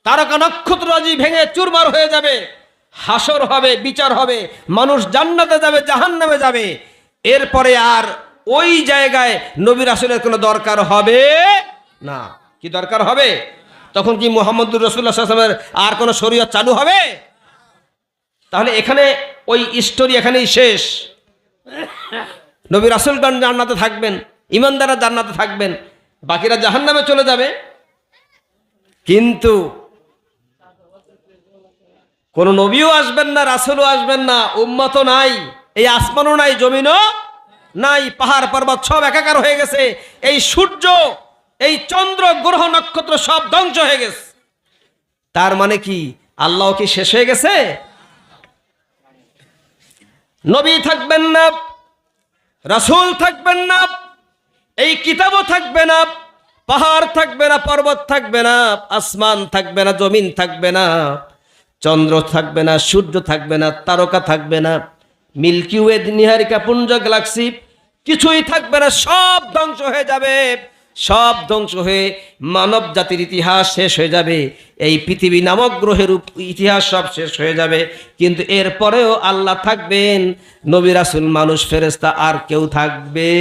তারকা নক্ষত্ররাজি ভেঙে চুরমার হয়ে যাবে, হাসর হবে, বিচার হবে, মানুষ জান্নাতে যাবে, জাহান্নামে যাবে। এরপরে আর ওই জায়গায় নবী রাসূলের কোনো দরকার হবে না। কি দরকার হবে? তখন কি মুহাম্মদুর রাসূলুল্লাহ সাল্লাল্লাহু আলাইহি ওয়াসাল্লামের আর কোনো শরীয়ত চালু হবে? তাহলে এখানে ওই স্টোরি এখানেই শেষ। নবী রাসূলগণ জান্নাতে থাকবেন, ঈমানদাররা জান্নাতে থাকবেন, বাকিরা জাহান্নামে চলে যাবে। কিন্তু কোন নবীও আসবেন না, রাসূলও আসবেন না, উম্মতও নাই, এই আসমানও নাই, জমিনও নাই, পাহাড় পর্বত সব একাকার হয়ে গেছে, এই সূর্য, এই চন্দ্র, গ্রহ, নক্ষত্র সব ধ্বংস হয়ে গেছে। তার মানে কি আল্লাহ কি শেষ হয়ে গেছে? নবী থাকবেন না, রাসূল থাকবেন না, এই কিতাবও থাকবে না, পাহাড় থাকবে না, পর্বত থাকবে না, আসমান থাকবে না, জমিন থাকবে না, চন্দ্র থাকবে না, সূর্য থাকবে না, তারকা থাকবে না, মিল্কি ওয়ে, নিহারিকা পুঞ্জ, গ্যালাক্সি কিছুই থাকবে না, সব ধ্বংস হয়ে যাবে। সব ধ্বংস হয়ে মানব জাতির ইতিহাস শেষ হয়ে যাবে, এই পৃথিবী নামক গ্রহের ইতিহাস সব শেষ হয়ে যাবে। কিন্তু এরপরেও আল্লাহ থাকবেন, নবী রাসূল, মানুষ, ফেরেশতা, আর কেউ থাকবে।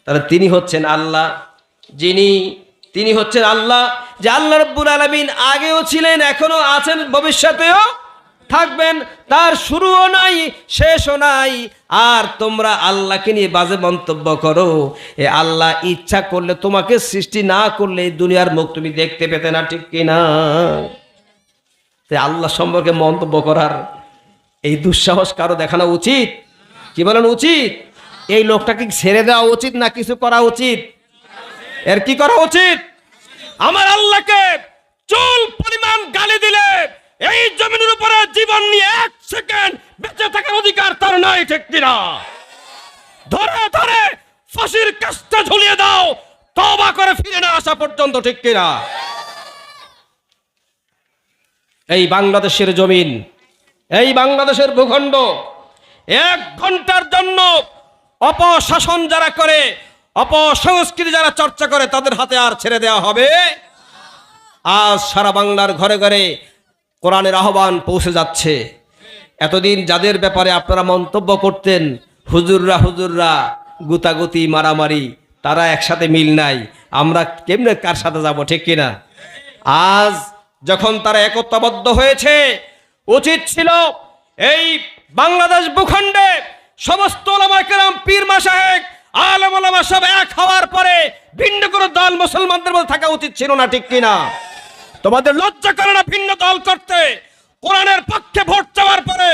তাহলে তিনি হচ্ছেন আল্লাহ, তিনি হচ্ছেন আল্লাহ, যে আল্লাহ রাব্বুল আলামিন আগেও ছিলেন, এখনো আছেন, ভবিষ্যতেও থাকবেন, তার শুরুও নাই, শেষও নাই। আর তোমরা আল্লাহকে নিয়ে বাজে মন্তব্য করো। এ আল্লাহ ইচ্ছা করলে তোমাকে সৃষ্টি না করলে এই দুনিয়ার মুখ তুমি দেখতে পেতে না, ঠিক কিনা? আল্লাহ সম্পর্কে মন্তব্য করার এই দুঃসাহস কারো দেখানো উচিত? কি বলেন উচিত? এই লোকটাকে ছেড়ে দেওয়া উচিত না কিছু করা উচিত? এর কি করা উচিত? আমার আল্লাহকে চুল পরিমাণ গালি দিলে এই জমিনের উপরে জীবন নিয়ে 1 সেকেন্ড বেঁচে থাকার অধিকার তার নাই, ঠিক কিনা? ধরে ধরে ফাঁসির কাস্তে ঝুলিয়ে দাও, তওবা করে ফিরে না আসা পর্যন্ত, ঠিক কিনা? এই বাংলাদেশের জমিন, এই বাংলাদেশের ভূখণ্ড 1 ঘন্টার জন্য অপশাসন যারা করে, অপসংস্কৃতি যারা চর্চা করে, তাদের হাতে আর ছেড়ে দেওয়া হবে। আজ সারা বাংলার ঘরে ঘরে কোরআনের আহ্বান পৌঁছে যাচ্ছে। এতদিন যাদের ব্যাপারে আপনারা মন্তব্য করতেন, হুজুররা গুতাগুতি, মারামারি, তারা একসাথে মিল নাই, আমরা কেমনে কার সাথে যাব, ঠিক কিনা? আজ যখন তারা একতাবদ্ধ হয়েছে, উচিত ছিল এই বাংলাদেশ ভূখণ্ডে সমস্ত ওলামা কেরাম, পীর মাশায়েখ, আলেম ওলামা সব এক হওয়ার পরে ভিন্ন কোনো দল মুসলমানদের মধ্যে থাকা উচিত ছিল না, ঠিক কিনা? তোমাদের লজ্জা করে না ভিন্ন দল করতে? কোরআনের পক্ষে ভোট চাওয়ার পরে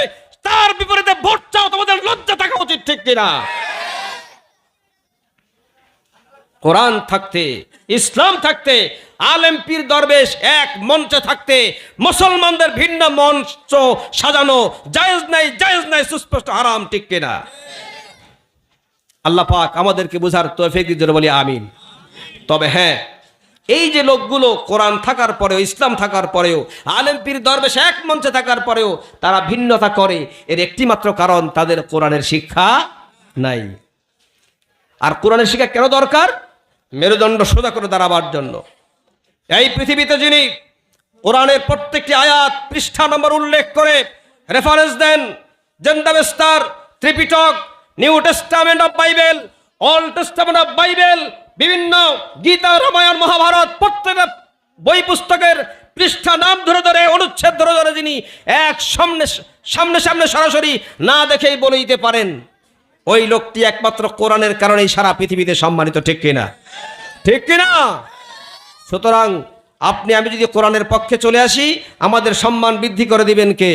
তার বিপরীতে ভোট চাও, তোমাদের লজ্জা থাকা উচিত, ঠিক কিনা? কোরআন থাকতে, ইসলাম থাকতে, আলেম পীর দরবেশ এক মঞ্চে থাকতে মুসলমানদের ভিন্ন মঞ্চ সাজানো জায়েজ নাই, সুস্পষ্ট হারাম, ঠিক কিনা? আল্লাহ পাক আমাদেরকে বুঝার তৌফিক দিন, বলি আমিন। তবে হ্যাঁ, এই যে লোকগুলো কোরআন থাকার পরেও, ইসলাম থাকার পরেও, আলেম পীর দরবেশ এক মঞ্চে থাকার পরেও তারা ভিন্নতা করে, এর একটি মাত্র কারণ তাদের কোরআনের শিক্ষা নাই। আর কোরআনের শিক্ষা কেন দরকার? মেরুদণ্ড সোজা করে দাঁড়াবার জন্য। এই পৃথিবীতে যিনি কোরআনের প্রত্যেকটি আয়াত পৃষ্ঠা নম্বর উল্লেখ করে রেফারেন্স দেন, জেন্দাবেস্তার, Tripitaka, new testament of Bible, old testament of Bible, বিভিন্ন গীতা, রামায়ণ, মহাভারত, প্রত্যেকটা বই পুস্তকের পৃষ্ঠা নাম ধরে ধরে, অনুচ্ছেদ ধরে ধরে যিনি এক সামনে সামনে সরাসরি না দেখেই বলে দিতে পারেন, ওই লোকটি একমাত্র কোরআনের কারণেই সারা পৃথিবীতে সম্মানিত। ঠিক কিনা? ঠিক কিনা? সুতরাং আপনি আমি যদি কোরআনের পক্ষে চলে আসি, আমাদের সম্মান বৃদ্ধি করে দিবেন কে?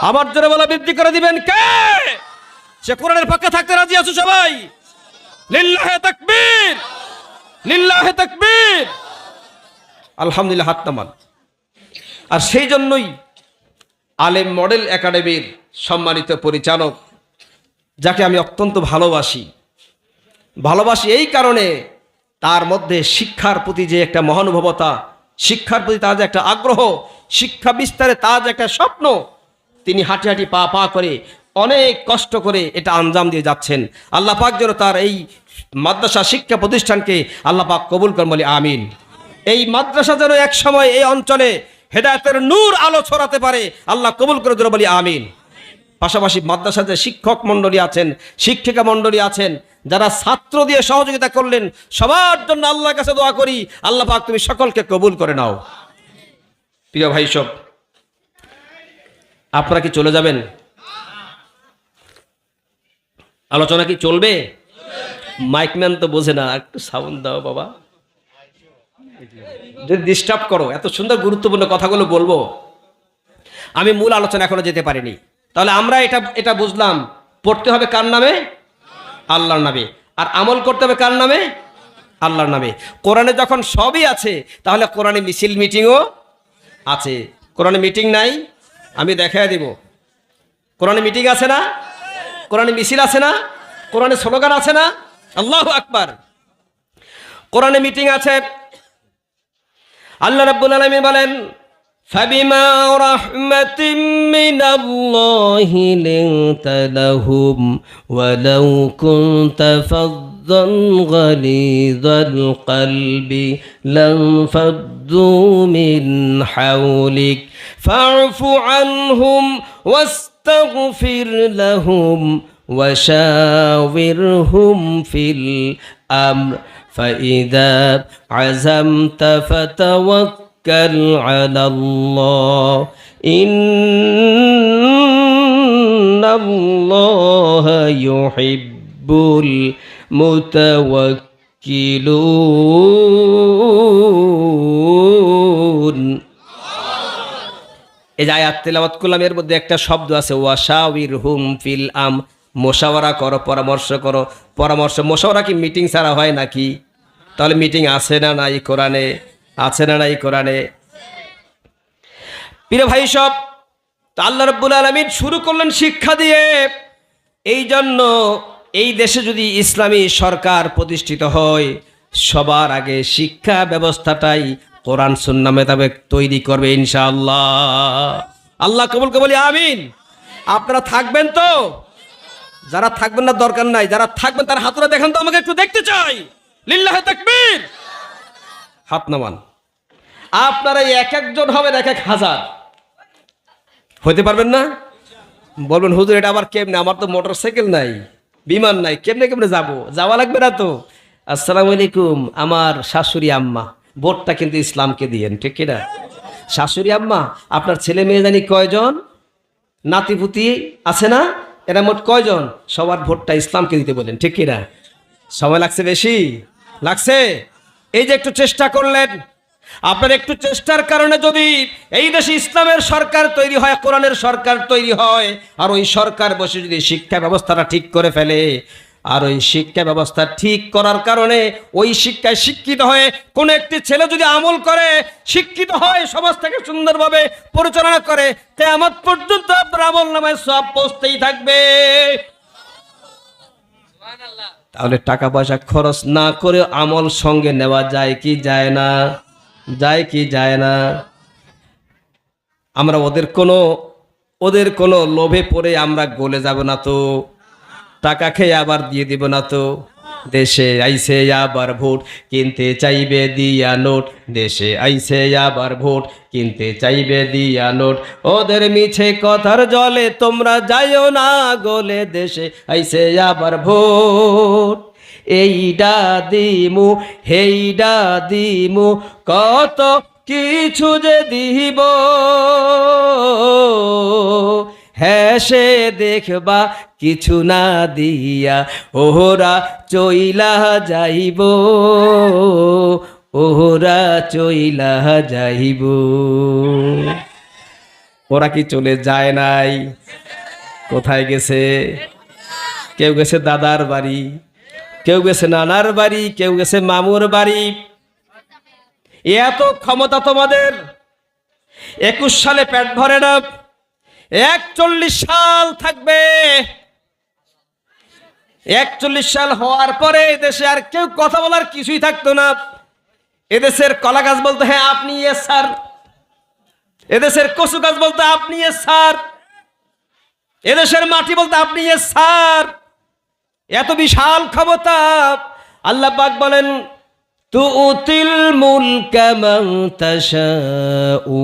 আমার জোরে বলা, বৃদ্ধি করে দিবেন কে? সে কোরআনের পক্ষে থাকতে রাজি আছো সবাই? লিল্লাহে তাকবীর, লিল্লাহে তাকবীর, আলহামদুলিল্লাহ, হাত নামান। আর সেই জন্যই আলেম মডেল একাডেমির সম্মানিত পরিচালক, যাকে আমি অত্যন্ত ভালোবাসি এই কারণে তার মধ্যে শিক্ষার প্রতি যে একটা মহানুভবতা, শিক্ষার প্রতি তার যে একটা আগ্রহ, শিক্ষা বিস্তারে তার যে একটা স্বপ্ন, তিনি হাঁটি হাঁটি পা পা করে অনেক কষ্ট করে এটা আঞ্জাম দিয়ে যাচ্ছেন। আল্লাহ পাক যেন তার এই মাদ্রাসা শিক্ষা প্রতিষ্ঠানকে আল্লাহ পাক কবুল করেন, বলি আমিন। এই মাদ্রাসা যেন এক সময় এই অঞ্চলে হেদায়েতের নূর আলো ছড়াতে পারে, আল্লাহ কবুল করে যেন, বলি আমিন। পাশাপাশি মাদ্রাসাতে শিক্ষক মণ্ডলী আছেন, শিক্ষিকা মণ্ডলী আছেন, যারা ছাত্র দিয়ে সহযোগিতা করলেন, সবার জন্য আল্লাহর কাছে দোয়া করি, আল্লাহ পাক তুমি সকলকে কবুল করে নাও। প্রিয় ভাই সব, আপনারা কি চলে যাবেন? আলোচনা কি চলবে? মাইকম্যান তো বোঝে না, একটু সাউন্ড দাও বাবা, যদি ডিস্টার্ব করো। এত সুন্দর গুরুত্বপূর্ণ কথাগুলো বলবো, আমি মূল আলোচনা এখনো যেতে পারিনি। তাহলে আমরা এটা বুঝলাম, পড়তে হবে কার নামে? আল্লাহর নামে। আর আমল করতে হবে কার নামে? আল্লাহর নামে। কোরআনে যখন সবই আছে, তাহলে কোরআনে মিছিল মিটিংও আছে। কোরআনে মিটিং নাই? আমি দেখাই দিব। কোরআনে মিটিং আছে না? কোরআনে মিছিল আছে না? কোরআনে স্লোগান আছে না? আল্লাহু আকবার। কোরআনে মিটিং আছে। আল্লাহ রাব্বুল আলামিন বলেন, فبما رحمة من الله لنت لهم ولو كنت فظا غليظ القلب لانفضوا من حولك فاعف عنهم واستغفر لهم وشاورهم في الأمر فإذا عزمت فتوكل على الله إن الله يحب المتوكلون। এই যে আয়াত তেলাওয়াত করলাম, এর মধ্যে একটা শব্দ আছে, ওয়াশাউইরহুম ফিল আম, মোশাওয়ারা করো, পরামর্শ করো। পরামর্শ, মোশাওয়ারা কি মিটিং ছাড়া হয় নাকি? তাহলে মিটিং আছে না নাই কোরআনে? আছে না নাই কোরআনে? প্রিয় ভাই সব, আল্লাহ রাব্বুল আলামিন শুরু করলেন শিক্ষা দিয়ে। এই জন্য এই দেশে যদি ইসলামী সরকার প্রতিষ্ঠিত হয়, সবার আগে শিক্ষা ব্যবস্থাটাই কোরআন সুন্নাহ মোতাবেক তৈরি করবে ইনশাআল্লাহ। আল্লাহ কবুল করে বলি আমিন। আপনারা থাকবেন তো? যারা থাকবেন না দরকার নাই, যারা থাকবেন তার হাতটা দেখেন তো, আমাকে একটু দেখতে চাই। লিল্লাহে তাকবীর, হাত নামান। আপনারা এক একজন হবেন এক এক হাজার, হতে পারবেন না? বলবেন হুজুর এটা আবার কেমনে, আমার তো মোটর সাইকেল নাই, বিমান নাই, কেমনে কেমনে যাওয়া লাগবে না তো? আসসালামু আলাইকুম, আমার শাশুড়ি আম্মা, ভোটটা কিন্তু ইসলামকে দিয়েন, ঠিক কিনা? শাশুড়ি আম্মা, আপনার ছেলে মেয়ে জানি কয়জন, নাতিপুতি আছে না, এরা মোট কয়জন? সবার ভোটটা ইসলামকে দিতে বলেন, ঠিক কিনা? সময় লাগছে, বেশি লাগছে। এই যে একটু চেষ্টা করলেন, আপনার একটু চেষ্টার কারণে যদি এই দেশে ইসলামের সরকার তৈরি হয়, কোরআনের সরকার তৈরি হয়, আর ওই সরকার বসে যদি শিক্ষা ব্যবস্থাটা ঠিক করে ফেলে, আর ওই শিক্ষা ব্যবস্থা ঠিক করার কারণে ওই শিক্ষায় শিক্ষিত হয়ে কোন একটি ছেলে যদি আমল করে, শিক্ষিত হয়, সমাজ থেকে সুন্দরভাবে পরিচালনা করে, কিয়ামত পর্যন্ত আপনার আমল নামায় সওয়াব পৌঁছতেই থাকবে। সুবহানাল্লাহ। তাহলে টাকা পয়সা খরচ না করে আমল সঙ্গে নেওয়া যায় কি যায় না? যায় কি যায় না? আমরা ওদের কোনো লোভে পড়ে আমরা গলে যাব না তো? টাকা খেয়ে আবার দিয়ে দিব না তো? দেশে আইছে আবার ভোট কিনতে চাইবে দিয়া নোট, দেশে আইছে আবার ভোট কিনতে চাইবে দিয়া নোট, ওদের মিছে কথার জলে তোমরা যাইও না গলে, দেশে আইছে আবার ভোট। এইডা দিমু হেইডা দিমু কত কিছু যে দিব, হেসে দেখবা কিছু না দিয়া ওহরা চইলা যাইব, ওহরা চইলা যাইব। ওরা কি চলে যায় নাই? কোথায় গেছে? কেউ গেছে দাদার বাড়ি, কেউ গেছে নানার বাড়ি, কেউ গেছে মামুর বাড়ি। এত ক্ষমতা তোমাদের! 21 সালে পেট ভরে না, 41 সাল থাকবে। 41 সাল হওয়ার পরে দেশে আর কেউ কথা বলার কিছুই থাকতো না। এদেশের কলা গাছ বলতো হ্যাঁ আপনি এস স্যার, এদেশের কচু গাছ বলতো আপনি এস স্যার, এদেশের মাটি বলতো আপনি এস স্যার। এত বিশাল ক্ষমতা। আল্লাহ পাক বলেন তুতিল মুলকা মান তাশাউ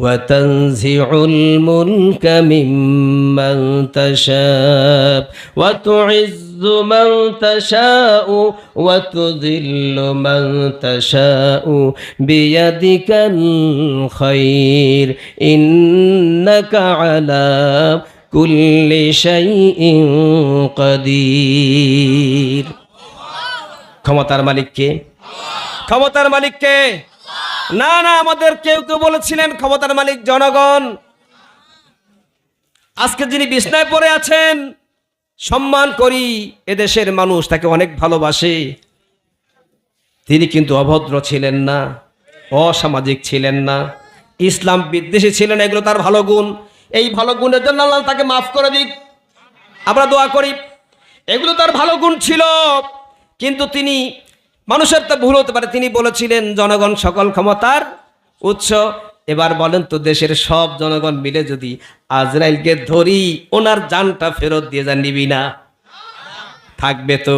ওয়া তানজিউল মুলকা মিম্মান তাশাউ ওয়া তুইজ্জু মান তাশাউ ওয়া তুযিল্লু মান তাশাউ বিয়াদিকাল খায়র ইন্নাকা আলা কুল্লি শাইইন কাদির। ক্ষমতার মালিক কে? ক্ষমতার মালিক কে? না না, আমাদের কেউ কেউ বলেছিলেন ক্ষমতার মালিক জনগণ। আজকে যিনি বিছনায় পড়ে আছেন সম্মান করি, এদেশের মানুষ তাকে অনেক ভালোবাসে। তিনি কিন্তু অভদ্র ছিলেন না, অসামাজিক ছিলেন না, ইসলাম বিদ্বেষী ছিলেন। এগুলো তার ভালো গুণ। এই ভালো গুণের জন্য আল্লাহ তাকে মাফ করে দিক, আমরা দোয়া করি। এগুলো তার ভালো গুণ ছিল, কিন্তু তিনি, মানুষের তো ভুল হতে পারে, তিনি বলেছিলেন জনগণ সকল ক্ষমতার উৎস। এবার বলেন তো, দেশের সব জনগণ মিলে যদি আজরাইলকে ধরি, ওনার জানটা ফেরত দিয়ে যান, নিবি না? থাকবে তো।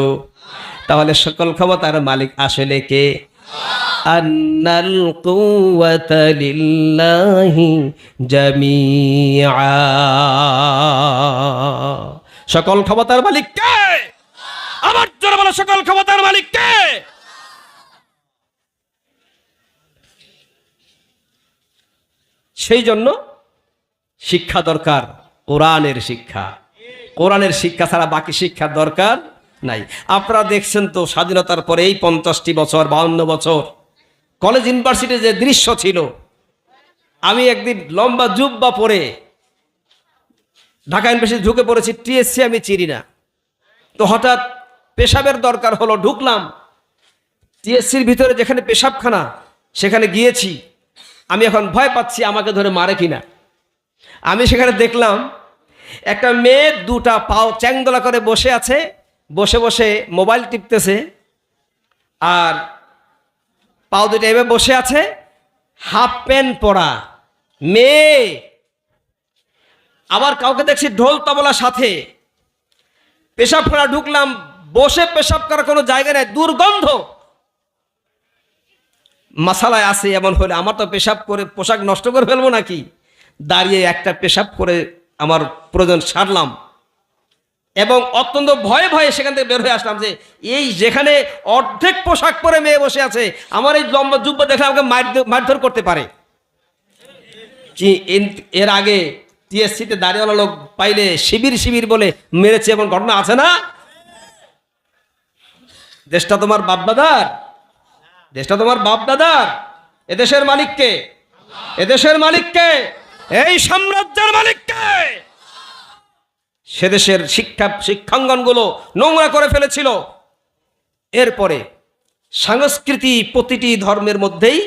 তাহলে সকল ক্ষমতার মালিক আসলে কে? আন্নাল কুওয়াতা লিল্লাহি জামিআ। সকল ক্ষমতার মালিক কে? আমার জোরে বলো, সকল ক্ষমতার মালিক কে? সেই জন্য শিক্ষা দরকার, কোরআনের শিক্ষা। কোরআনের শিক্ষা ছাড়া বাকি শিক্ষার দরকার নাই। আপনারা দেখছেন তো স্বাধীনতার পরে এই 50টি বছর 52 বছর কলেজ ইউনিভার্সিটি যে দৃশ্য ছিল। আমি একদিন লম্বা জুব্বা পরে ঢাকা ইউনিভার্সিটি ঢুকে পড়েছি, টিএসসি আমি চিনি না, তো হঠাৎ পেশাবের দরকার হলো, ঢুকলাম। টিএসসির ভিতরে যেখানে পেশাবখানা সেখানে গিয়েছি। আমি এখন ভয় পাচ্ছি আমাকে ধরে মারে কিনা। আমি সেখানে দেখলাম একটা মেয়ে দুটা পাও চ্যাংদোলা করে বসে আছে, বসে বসে মোবাইল টিপতেছে, আর পাও দুটো এভাবে বসে আছে, হাফ প্যান্ট পরা মেয়ে। আবার কাউকে দেখছি ঢোল তবলা সাথে। পেশাব করা ঢুকলাম, বসে পেশাব করার কোনো জায়গা নেই, দুর্গন্ধ। মাসালায় আছে এমন হলে আমার তো পেশাব করে পোশাক নষ্ট করে ফেলবো নাকি? দাঁড়িয়ে একটা পেশাব করে আমার প্রয়োজন সারলাম, এবং অত্যন্ত ভয়ে ভয়ে সেখান থেকে বের হয়ে আসলাম যে এই যেখানে অর্ধেক পোশাক পরে মেয়ে বসে আছে, আমার এই লম্বা জুব্বা দেখলে আমাকে মারধর করতে পারে। এর আগে টিএসসিতে দাঁড়িয়েওয়ালা লোক পাইলে শিবির শিবির বলে মেরেছে, এমন ঘটনা আছে না? দেশটা তোমার বাপ দাদার, দেশটা তোমার বাপ দাদার। এদেশের মালিককে, এদেশের মালিককে, এই সাম্রাজ্যের মালিককে। সে দেশের শিক্ষাঙ্গনগুলো নোংরা করে ফেলেছিল। এরপরে সংস্কৃতি প্রতিটি ধর্মের মধ্যেই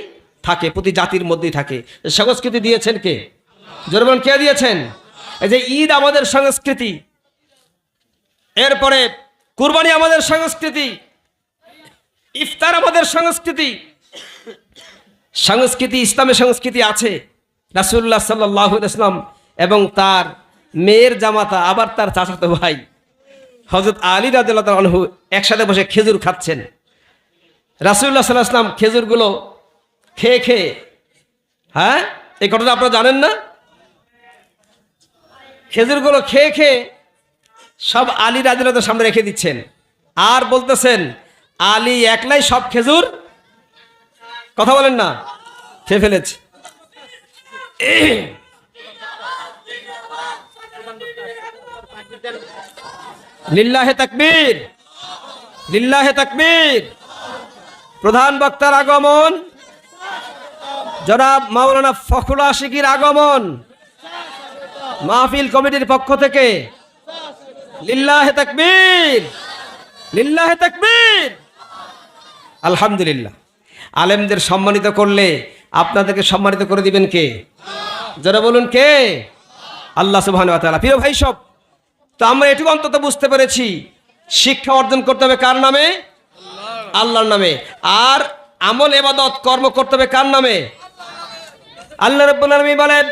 থাকে, প্রতি জাতির মধ্যেই থাকে। সংস্কৃতি দিয়েছেন কে? জোরে বলুন, কে দিয়েছেন? এই যে ঈদ আমাদের সংস্কৃতি। এরপরে কুরবানি আমাদের সংস্কৃতি, ইফতার আমাদের সংস্কৃতি। সংস্কৃতি, ইসলামের সংস্কৃতি আছে। রাসূলুল্লাহ সাল্লাল্লাহু আলাইহি ওয়াসাল্লাম এবং তার মেয়ের জামাতা আবার তার চাচাতো ভাই হযরত আলী রাদিয়াল্লাহু তাআলা আনহু একসাথে বসে খেজুর খাচ্ছেন। রাসূলুল্লাহ সাল্লাল্লাহু আলাইহি ওয়াসাল্লাম খেজুরগুলো খেয়ে খেয়ে, হ্যাঁ এই ঘটনা আপনারা জানেন না? খেজুরগুলো খেয়ে খেয়ে সব আলী রাদিয়াল্লাহু তাআলার সামনে রেখে দিচ্ছেন আর বলতেছেন, আলী একলাই সব খেজুর, কথা বলেন না, খেয়ে ফেলেছে। লিল্লাহে তাকবীর, লিল্লাহে তাকবীর। প্রধান বক্তার আগমন, জনাব মাওলানা ফখরুল আশিকির আগমন মাহফিল কমিটির পক্ষ থেকে। লিল্লাহে তাকবীর, লিল্লাহে তাকবীর। আলহামদুলিল্লাহ। আলেমদের সম্মানিত করলে আপনাদেরকে সম্মানিত করে দিবেন কে? যারা বলুন কে? আল্লাহ সুবহানাহু ওয়া তাআলা। প্রিয় ভাই সব, তো আমরা এটুকু অন্তত বুঝতে পেরেছি, শিক্ষা অর্জন করতে হবে কার নামে? আল্লাহর নামে। আর আমল ইবাদত কর্ম করতে হবে কার নামে? আল্লাহ রাব্বুল আলামিন বলেন,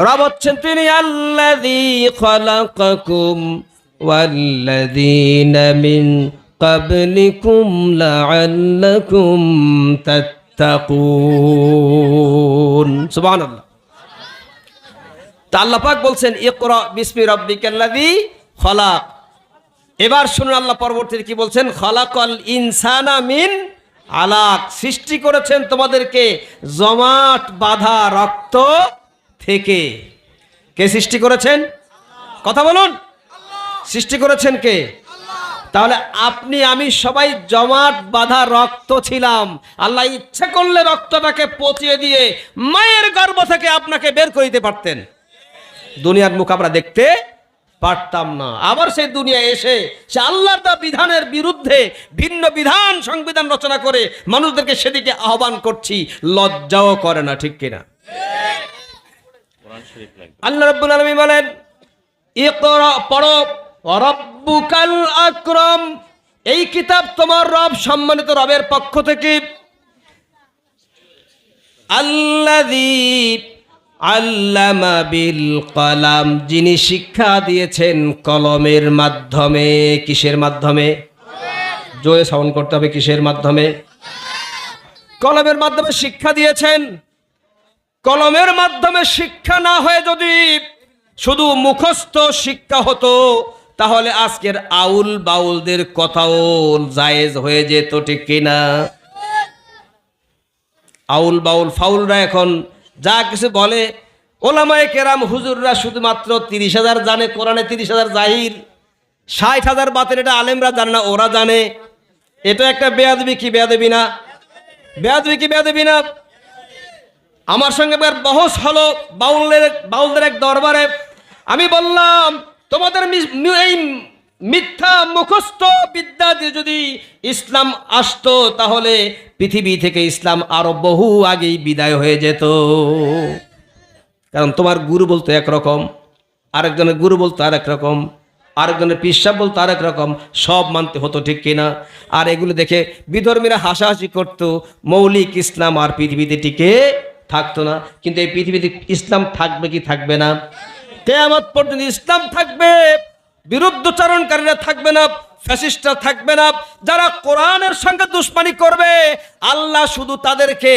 রব হচ্ছেন তিনি আল্লাযী খালাকাকুম ওয়াল্লাযীনা মিন ক্বাবলিকুম লাআল্লাকুম তাত্তাকুন। সুবহানাল্লাহ। তা আল্লাহ পাক বলছেন, ইকরা বিসমি রাব্বিকাল্লাযী খালাক। এবার শুনুন আল্লাহ পরবর্তীতে কি বলছেন, খালাকাল ইনসানা মিন আলাক। সৃষ্টি করেছেন তোমাদেরকে জমাট বাঁধা রক্ত থেকে। কে সৃষ্টি করেছেন? কথা বলুন, সৃষ্টি করেছেন কে? তাহলে আপনি আমি সবাই জমাট বাঁধা রক্ত ছিলাম। আল্লাহ ইচ্ছা করলে রক্তটাকে পচিয়ে দিয়ে মায়ের গর্ভ থেকে আপনাকে বের করে দিতে পারতেন। দুনিয়ার মুখ আমরা দেখতে পারতাম না। আবার সেই দুনিয়া এসে সে আল্লাহর দেওয়া বিধানের বিরুদ্ধে ভিন্ন বিধান সংবিধান রচনা করে মানুষদেরকে সেদিকে আহ্বান করছি, লজ্জাও করে না, ঠিক কিনা? আল্লাহ রাব্বুল আলামিন বলেন, ইকরা পড়ো রাব্বুকাল আকরাম। এই কিতাব তোমার রব সম্মানিত রবের পক্ষ থেকে। আল্লাযী আল্লামা বিল কলাম, যিনি শিক্ষা দিয়েছেন কলমের মাধ্যমে। কিসের মাধ্যমে? জোরে সাউন্ড করতে হবে, কিসের মাধ্যমে? কলমের মাধ্যমে শিক্ষা দিয়েছেন। কলমের মাধ্যমে শিক্ষা না হয়ে যদি শুধু মুখস্থ শিক্ষা হতো, তাহলে আজকের আউল বাউলদের কথাও জায়েজ হয়ে যেত, ঠিক কিনা? আউল বাউল ফাউলরা এখন যা কিছু বলে, ওলামায়ে কেরাম হুজুররা শুধুমাত্র 30,000 জানে, কোরআনে 30,000 জাহির, 60,000 বাতের, এটা আলেমরা জানে না, ওরা জানে। এটা একটা বেয়াদবি কি বেয়াদবি না? বেয়াদবি কি বেয়াদবি না? আমার সঙ্গে একবার বহস হলো বাউলদের এক দরবারে। আমি বললাম, তোমাদের এই মিথ্যা মুখস্থ বিদ্যা দিয়ে যদি ইসলাম আসতো, তাহলে পৃথিবী থেকে ইসলাম আরো বহু আগেই বিদায় হয়ে যেত। কারণ তোমার গুরু বলতো একরকম, আরেকজনের গুরু বলতো আরেক রকম, আরেকজনের পিসাব বলতো আরেক রকম, সব মানতে হতো, ঠিক কিনা? আর এগুলো দেখে বিধর্মীরা হাসাহাসি করতো, মৌলিক ইসলাম আর পৃথিবীতে টিকে থাকতো না। কিন্তু এই পৃথিবীতে ইসলাম থাকবে কি থাকবে না? কিয়ামত পর্যন্ত ইসলাম থাকবে, বিরুদ্ধচারণকারীরা থাকবে না, ফ্যাসিস্টরা থাকবে না। যারা কোরআনের সঙ্গে দুশমনি করবে, আল্লাহ শুধু তাদেরকে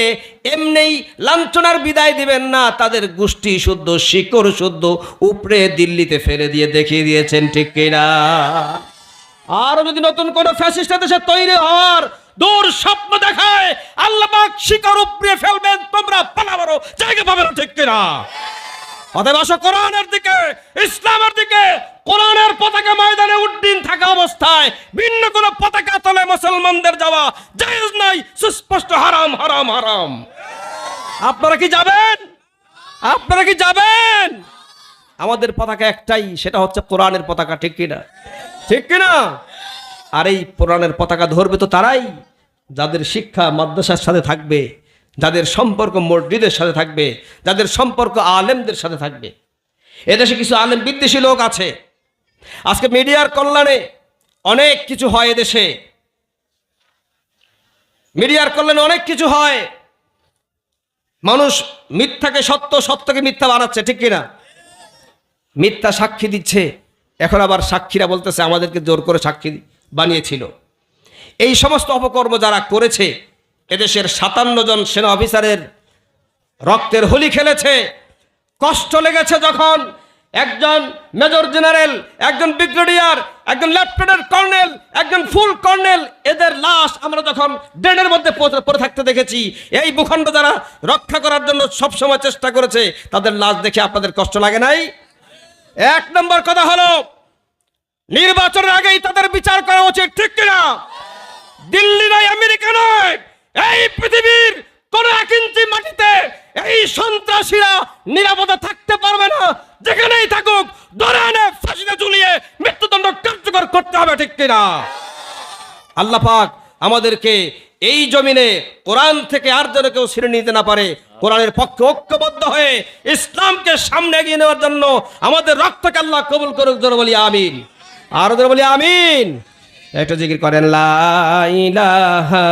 এমনি লাঞ্ছনার বিদায় দিবেন না, তাদের গোষ্ঠী শুদ্ধ, শিকড় শুদ্ধ উপরে দিল্লিতে ফেলে দিয়ে দেখিয়ে দিয়েছেন, ঠিক কিনা? আর যদি নতুন কোন ফ্যাসিস্ট দেশে তৈরি হওয়ার দূর স্বপ্ন দেখায়, আল্লাহ পাক শিকড় উপড়ে ফেলবেন, তোমরা পালাবারও জায়গা পাবে না, ঠিক কিনা? অতএব আসো কোরআনের দিকে, ইসলামের দিকে। কোরআনের পতাকা ময়দানে উড্ডীন থাকা অবস্থায় ভিন্ন কোন পতাকা তলে মুসলমানদের যাওয়া জায়েজ নাই, সুস্পষ্ট হারাম, হারাম, হারাম। আপনারা কি যাবেন? আপনারা কি যাবেন? আমাদের পতাকা একটাই, সেটা হচ্ছে কোরআনের পতাকা, ঠিক কিনা? ঠিক কিনা? আর এই কোরআনের পতাকা ধরবে তো তারাই যাদের শিক্ষা মাদ্রাসার সাথে থাকবে, যাদের সম্পর্ক মসজিদের সাথে থাকবে, যাদের সম্পর্ক আলেমদের সাথে থাকবে। এদেশে কিছু আলেম বিদ্বেষী লোক আছে, আজকে মিডিয়ার কল্যাণে অনেক কিছু হয় এদেশে, মিডিয়ার কল্যাণে অনেক কিছু হয়। মানুষ মিথ্যাকে সত্য, সত্যকে মিথ্যা বানাচ্ছে, ঠিক কিনা? মিথ্যা সাক্ষী দিচ্ছে, এখন আবার সাক্ষীরা বলতেছে আমাদেরকে জোর করে সাক্ষী বানিয়েছিল। এই সমস্ত অপকর্ম যারা করেছে, এদেশের 57 জন সেনা অফিসারের রক্তের হোলি খেলেছে। কষ্ট লেগেছে যখন একজন মেজর জেনারেল, একজন ব্রিগেডিয়ার, একজন লেফটেন্যান্ট কর্নেল, একজন ফুল কর্নেল, এদের লাশ আমরা যখন ড্রেনের মধ্যে পড়ে থাকতে দেখেছি। এই ভূখণ্ড যারা রক্ষা করার জন্য সবসময় চেষ্টা করেছে, তাদের লাশ দেখে আপনাদের কষ্ট লাগে নাই? 1 নম্বর কথা হলো, নির্বাচনের আগেই তাদের বিচার করা উচিত, ঠিক কিনা? দিল্লি নয়, আমেরিকা নয়, এই পৃথিবীর কোন 1 ইঞ্চি মাটিতে এই সন্ত্রাসীরা নিরাপদে থাকতে পারবে না। যেখানেই থাকুক ধরে এনে ফাঁসিতে ঝুলিয়ে মৃত্যুদণ্ড কার্যকর করতে হবে, ঠিক কিনা? আল্লাহ পাক আমাদেরকে এই জমিনে কোরআন থেকে আর যেন কেউ ছিঁড়ে নিতে না পারে, কোরআনের পক্ষে ঐক্যবদ্ধ হয়ে ইসলামকে সামনে এগিয়ে নেওয়ার জন্য আমাদের রক্তকে আল্লাহ কবুল করুক। জোরে বলি আমিন, আরো জোরে বলি আমিন। একটু জিকির করেন, লা ইলাহা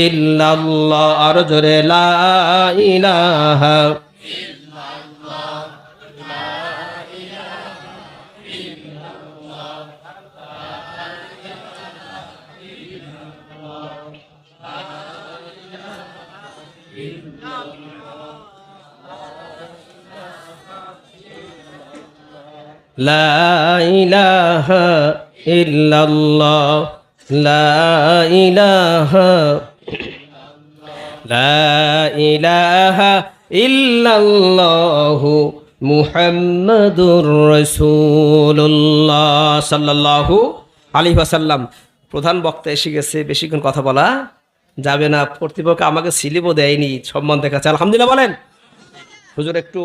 ইল্লাল্লাহ, আরো জোরে লা ইলাহা ইল্লাল্লাহ, লা ইলাহা ইল্লাল্লাহ, লা ইলাহা ইল্লাল্লাহ, লা ইলাহা, লা ইলাহা ইল্লাল্লাহু মুহাম্মাদুর রাসূলুল্লাহ সাল্লাল্লাহু আলাইহি ওয়াসাল্লাম। প্রধান বক্তা এসে গেছে, বেশিক্ষণ কথা বলা যাবে না। কর্তৃপক্ষ আমাকে স্লিপও দেয়নি, সম্মান দেখাচ্ছে। আলহামদুলিল্লাহ বলেন হুজুর, একটু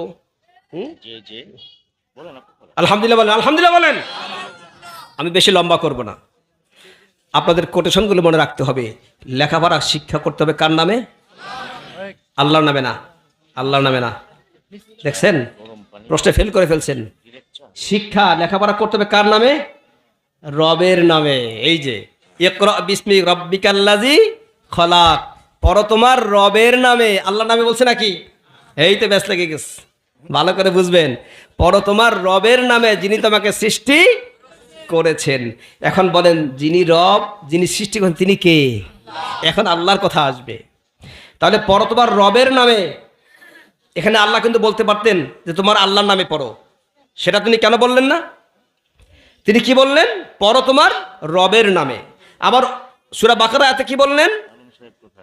আলহামদুলিল্লাহ বলেন, আলহামদুলিল্লাহ বলেন। আমি বেশি লম্বা করব না, আপনাদের কোটেশনগুলো মনে রাখতে হবে। লেখাপড়া শিক্ষা করতে হবে কার নামে? আল্লাহর নামে না, আল্লাহর নামে না। দেখছেন, প্রশ্নে ফেল করে ফেলছেন। শিক্ষা লেখাপড়া করতে হবে কার নামে? রবের নামে। এই যে ইকরা বিসমি রাব্বিকাল্লাযী খলাক, পড়ো তোমার রবের নামে। আল্লাহর নামে বলছে নাকি? এই তো ব্যাস লেগে গেছে, ভালো করে বুঝবেন। পড়ো তোমার রবের নামে, যিনি তোমাকে সৃষ্টি করেছেন। এখন বলেন, যিনি রব, যিনি সৃষ্টি করেন, তিনি কে? এখন আল্লাহর কথা আসবে। তাহলে পড়ো তোমার রবের নামে, এখানে আল্লাহ কিন্তু বলতে পারতেন যে তোমার আল্লাহর নামে পড়ো, সেটা তিনি কেন বললেন না? তিনি কি বললেন? পড়ো তোমার রবের নামে। আবার সূরা বাকারা আয়াতে কি বললেন?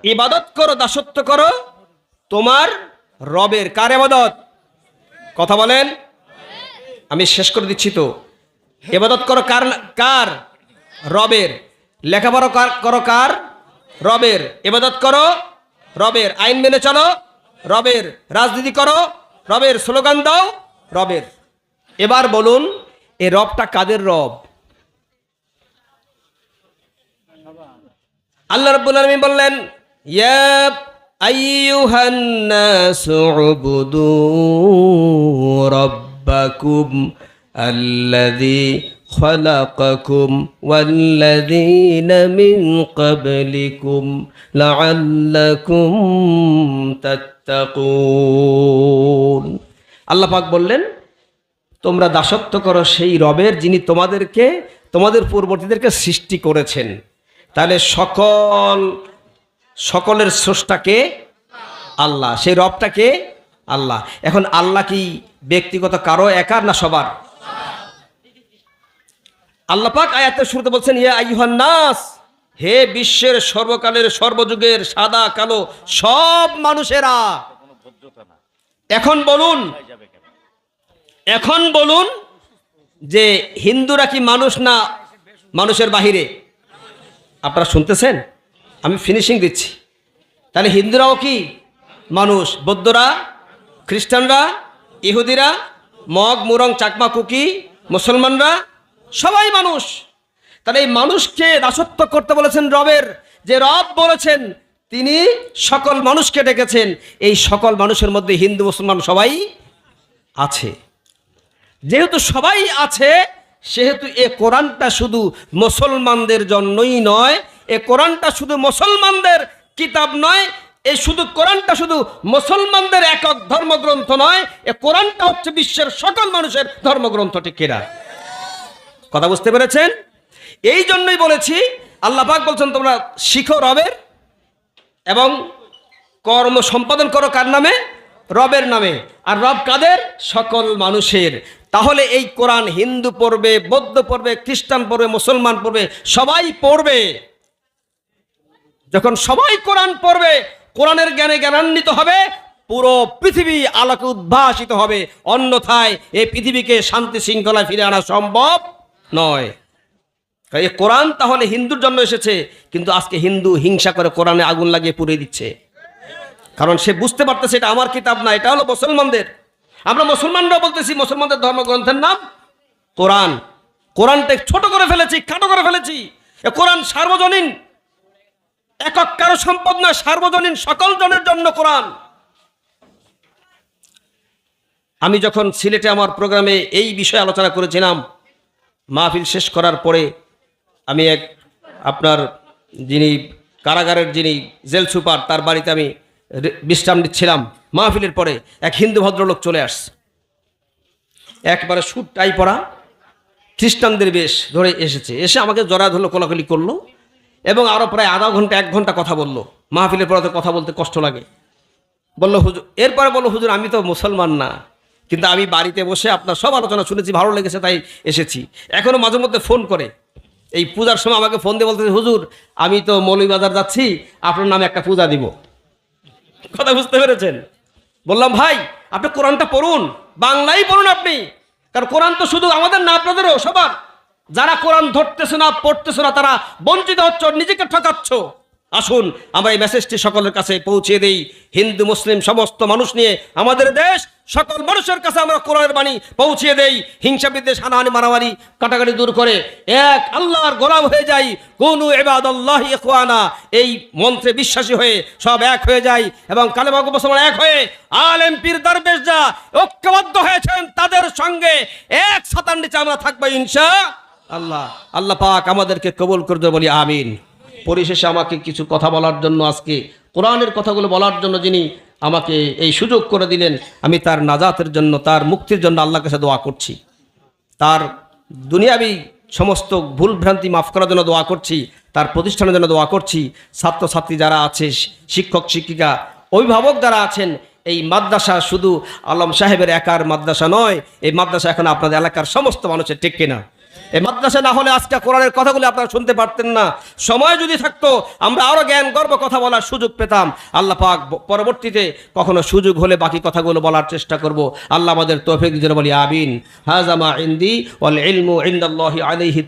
ইবাদত করো, দাসত্ব করো তোমার রবের। কার ইবাদত? কথা বলেন, আমি শেষ করে দিচ্ছি তো। ইবাদত করো কার? কার? রবের। লেখাপড়া করো কার? রবের। ইবাদত করো রবের। আইন মেনে চলো রবের। রাজনীতি করো রবের। স্লোগান দাও রবের। এবার বলুন, এই রবটা কাদের রব? আল্লাহ রাব্বুল আলামিন বললেন, ইয়া আইয়ুহান নাসু উবুদু রাব্বাকুম আল্লাযী খালাকাকুম ওয়াল্লাযীনা মিন ক্বাবলিকুম লাআল্লাকুম তাত্তাকুন। আল্লাহ পাক বললেন, তোমরা দাসত্ব করো সেই রবের, যিনি তোমাদেরকে, তোমাদের পূর্ববর্তীদেরকে সৃষ্টি করেছেন। তাহলে সকলের স্রষ্টাকে আল্লাহ, সেই রবটাকে আল্লাহ। এখন আল্লাহ কি ব্যক্তিগত কারো একার না সবার? আল্লাহ পাক আয়াতের শুরুতে বলছেন, ইয়া আইয়ুহান নাস, হে বিশ্বের সর্বকালের সর্বযুগের সাদা কালো সব মানুষেরা। এখন বলুন যে হিন্দুরা কি মানুষ না মানুষের বাহিরে? আপনারা শুনতেছেন? আমি ফিনিশিং দিচ্ছি। তাহলে হিন্দুরাও কি মানুষ? বৌদ্ধরা, খ্রিস্টানরা, ইহুদিরা, মগ, মুরং, চাকমা, কুকি, মুসলমানরা সবাই মানুষ। তাহলে এই মানুষকে দাসত্ব করতে বলেছেন রবের। যে রব বলেছেন তিনি সকল মানুষকে ডেকেছেন। এই সকল মানুষের মধ্যে হিন্দু মুসলমান সবাই আছে। যেহেতু সবাই আছে, সেহেতু এ কোরআনটা শুধু মুসলমানদের জন্যই নয়, এ কোরআনটা শুধু মুসলমানদের কিতাব নয়, এই শুধু কোরআনটা শুধু মুসলমানদের একক ধর্মগ্রন্থ নয়, এ কোরআনটা হচ্ছে বিশ্বের সকল মানুষের ধর্মগ্রন্থ। ঠিক কিনা? কথা বুঝতে পেরেছেন? এই জন্যই বলেছি, আল্লাহ পাক বলছেন তোমরা শিখো রবের এবং কর্ম সম্পাদন করো কার নামে? রবের নামে। আর রব কাদের? সকল মানুষের। তাহলে এই কোরআন হিন্দু পড়বে, বৌদ্ধ পড়বে, খ্রিস্টান পড়বে, মুসলমান পড়বে, সবাই পড়বে। যখন সবাই কোরআন পড়বে, কোরআনের জ্ঞানে জ্ঞানান্বিত হবে, পুরো পৃথিবী আলোকে উদ্ভাসিত হবে। অন্যথায় এই পৃথিবীকে শান্তি শৃঙ্খলায় ফিরে আনা সম্ভব নয়। এই কোরআন তাহলে হিন্দুর জন্য এসেছে, কিন্তু আজকে হিন্দু হিংসা করে কোরআনে আগুন লাগিয়ে পুড়িয়ে দিচ্ছে। কারণ সে বুঝতে পারতেছে এটা আমার কিতাব না, এটা হলো মুসলমানদের। আমরা মুসলমানরাও বলতেছি মুসলমানদের ধর্মগ্রন্থের নাম কোরআন। কোরআনটা ছোট করে ফেলেছি, খাটো করে ফেলেছি। এ কোরআন সার্বজনীন, একক কারো সম্পদ নয়, সার্বজনীন, সকল জনের জন্য কোরআন। আমি যখন সিলেটে আমার প্রোগ্রামে এই বিষয়ে আলোচনা করেছিলাম, মাহফিল শেষ করার পরে আমি এক আপনার যিনি কারাগারের যিনি জেল সুপার, তার বাড়িতে আমি বিশ্রাম নিচ্ছিলাম। মাহফিলের পরে এক হিন্দু ভদ্রলোক চলে আসছে, একবারে স্যুট টাই পরা, খ্রিস্টানদের বেশ ধরে এসেছে। এসে আমাকে জড়া ধরলো, কোলাকুলি করলো এবং আরও প্রায় আধা ঘন্টা 1 ঘন্টা কথা বললো। মাহফিলের পরে তো কথা বলতে কষ্ট লাগে। বললো হুজুর, এরপরে বললো হুজুর আমি তো মুসলমান না, কিন্তু আমি বাড়িতে বসে আপনার সব আলোচনা শুনেছি, ভালো লেগেছে তাই এসেছি। এখনও মাঝে মধ্যে ফোন করে, এই পূজার সময় আমাকে ফোন দিয়ে বলতেছে হুজুর আমি তো মৌলভীবাজার যাচ্ছি, আপনার নামে একটা পূজা দিব। কথা বুঝতে পেরেছেন? বললাম ভাই আপনি কোরআনটা পড়ুন, বাংলাই পড়ুন আপনি, কারণ কোরআন তো শুধু আমাদের না, আপনাদেরও, সবার। যারা কোরআন ধরতেছে না, পড়তেছে না, তারা বঞ্চিত হচ্ছ, নিজেকে ঠকাচ্ছ। আসুন আমরা এই মেসেজটি সকলের কাছে পৌঁছে দেই। হিন্দু মুসলিম সমস্ত মানুষ নিয়ে আমাদের দেশ, সকল মানুষের কাছে আমরা কোরআনের বাণী পৌঁছে দেই। হিংসা বিদ্বেষ, হানাহানি, মারামারি, কাটাকাটি দূর করে এক আল্লাহর গোলাম হয়ে যাই। কুনু ইবাদাল্লাহি ইখওয়ানা, এই মন্ত্রে বিশ্বাসী হয়ে সব এক হয়ে যায় এবং কালেমা মুসলমান এক হয়ে আলেম পীর দরবেশ যা ঐক্যবদ্ধ হয়েছেন তাদের সঙ্গে এক ছাতার নিচে আমরা থাকবো ইনশাআল্লাহ। আল্লাহ পাক আমাদেরকে কবুল করতে বলি আমিন। পরিশেষে আমাকে কিছু কথা বলার জন্য, আজকে কোরআনের কথাগুলো বলার জন্য যিনি আমাকে এই সুযোগ করে দিলেন, আমি তার নাজাতের জন্য, তার মুক্তির জন্য আল্লাহর কাছে দোয়া করছি। তার দুনিয়াবি সমস্ত ভুল ভ্রান্তি মাফ করার জন্য দোয়া করছি, তার প্রতিষ্ঠানের জন্য দোয়া করছি। ছাত্রছাত্রী যারা আছে, শিক্ষক শিক্ষিকা, অভিভাবক যারা আছেন, এই মাদ্রাসা শুধু আলম সাহেবের একার মাদ্রাসা নয়, এই মাদ্রাসা এখন আপনাদের এলাকার সমস্ত মানুষের, ঠিক কিনা? এই মাদ্রাসা না হলে আজকে কোরআনের কথাগুলো আপনারা শুনতে পারতেন না। সময় যদি থাকতো আমরা আরো জ্ঞান গর্ব কথা বলার সুযোগ পেতাম। আল্লাহ পাক পরবর্তীতে কখনো সুযোগ হলে বাকি কথাগুলো বলার চেষ্টা করব। আল্লাহ আমাদের তৌফিক দিতে বলি আমিন। হাযা মা ইনদি ওয়াল ইলমু ইনদাল্লাহি আলাইহি।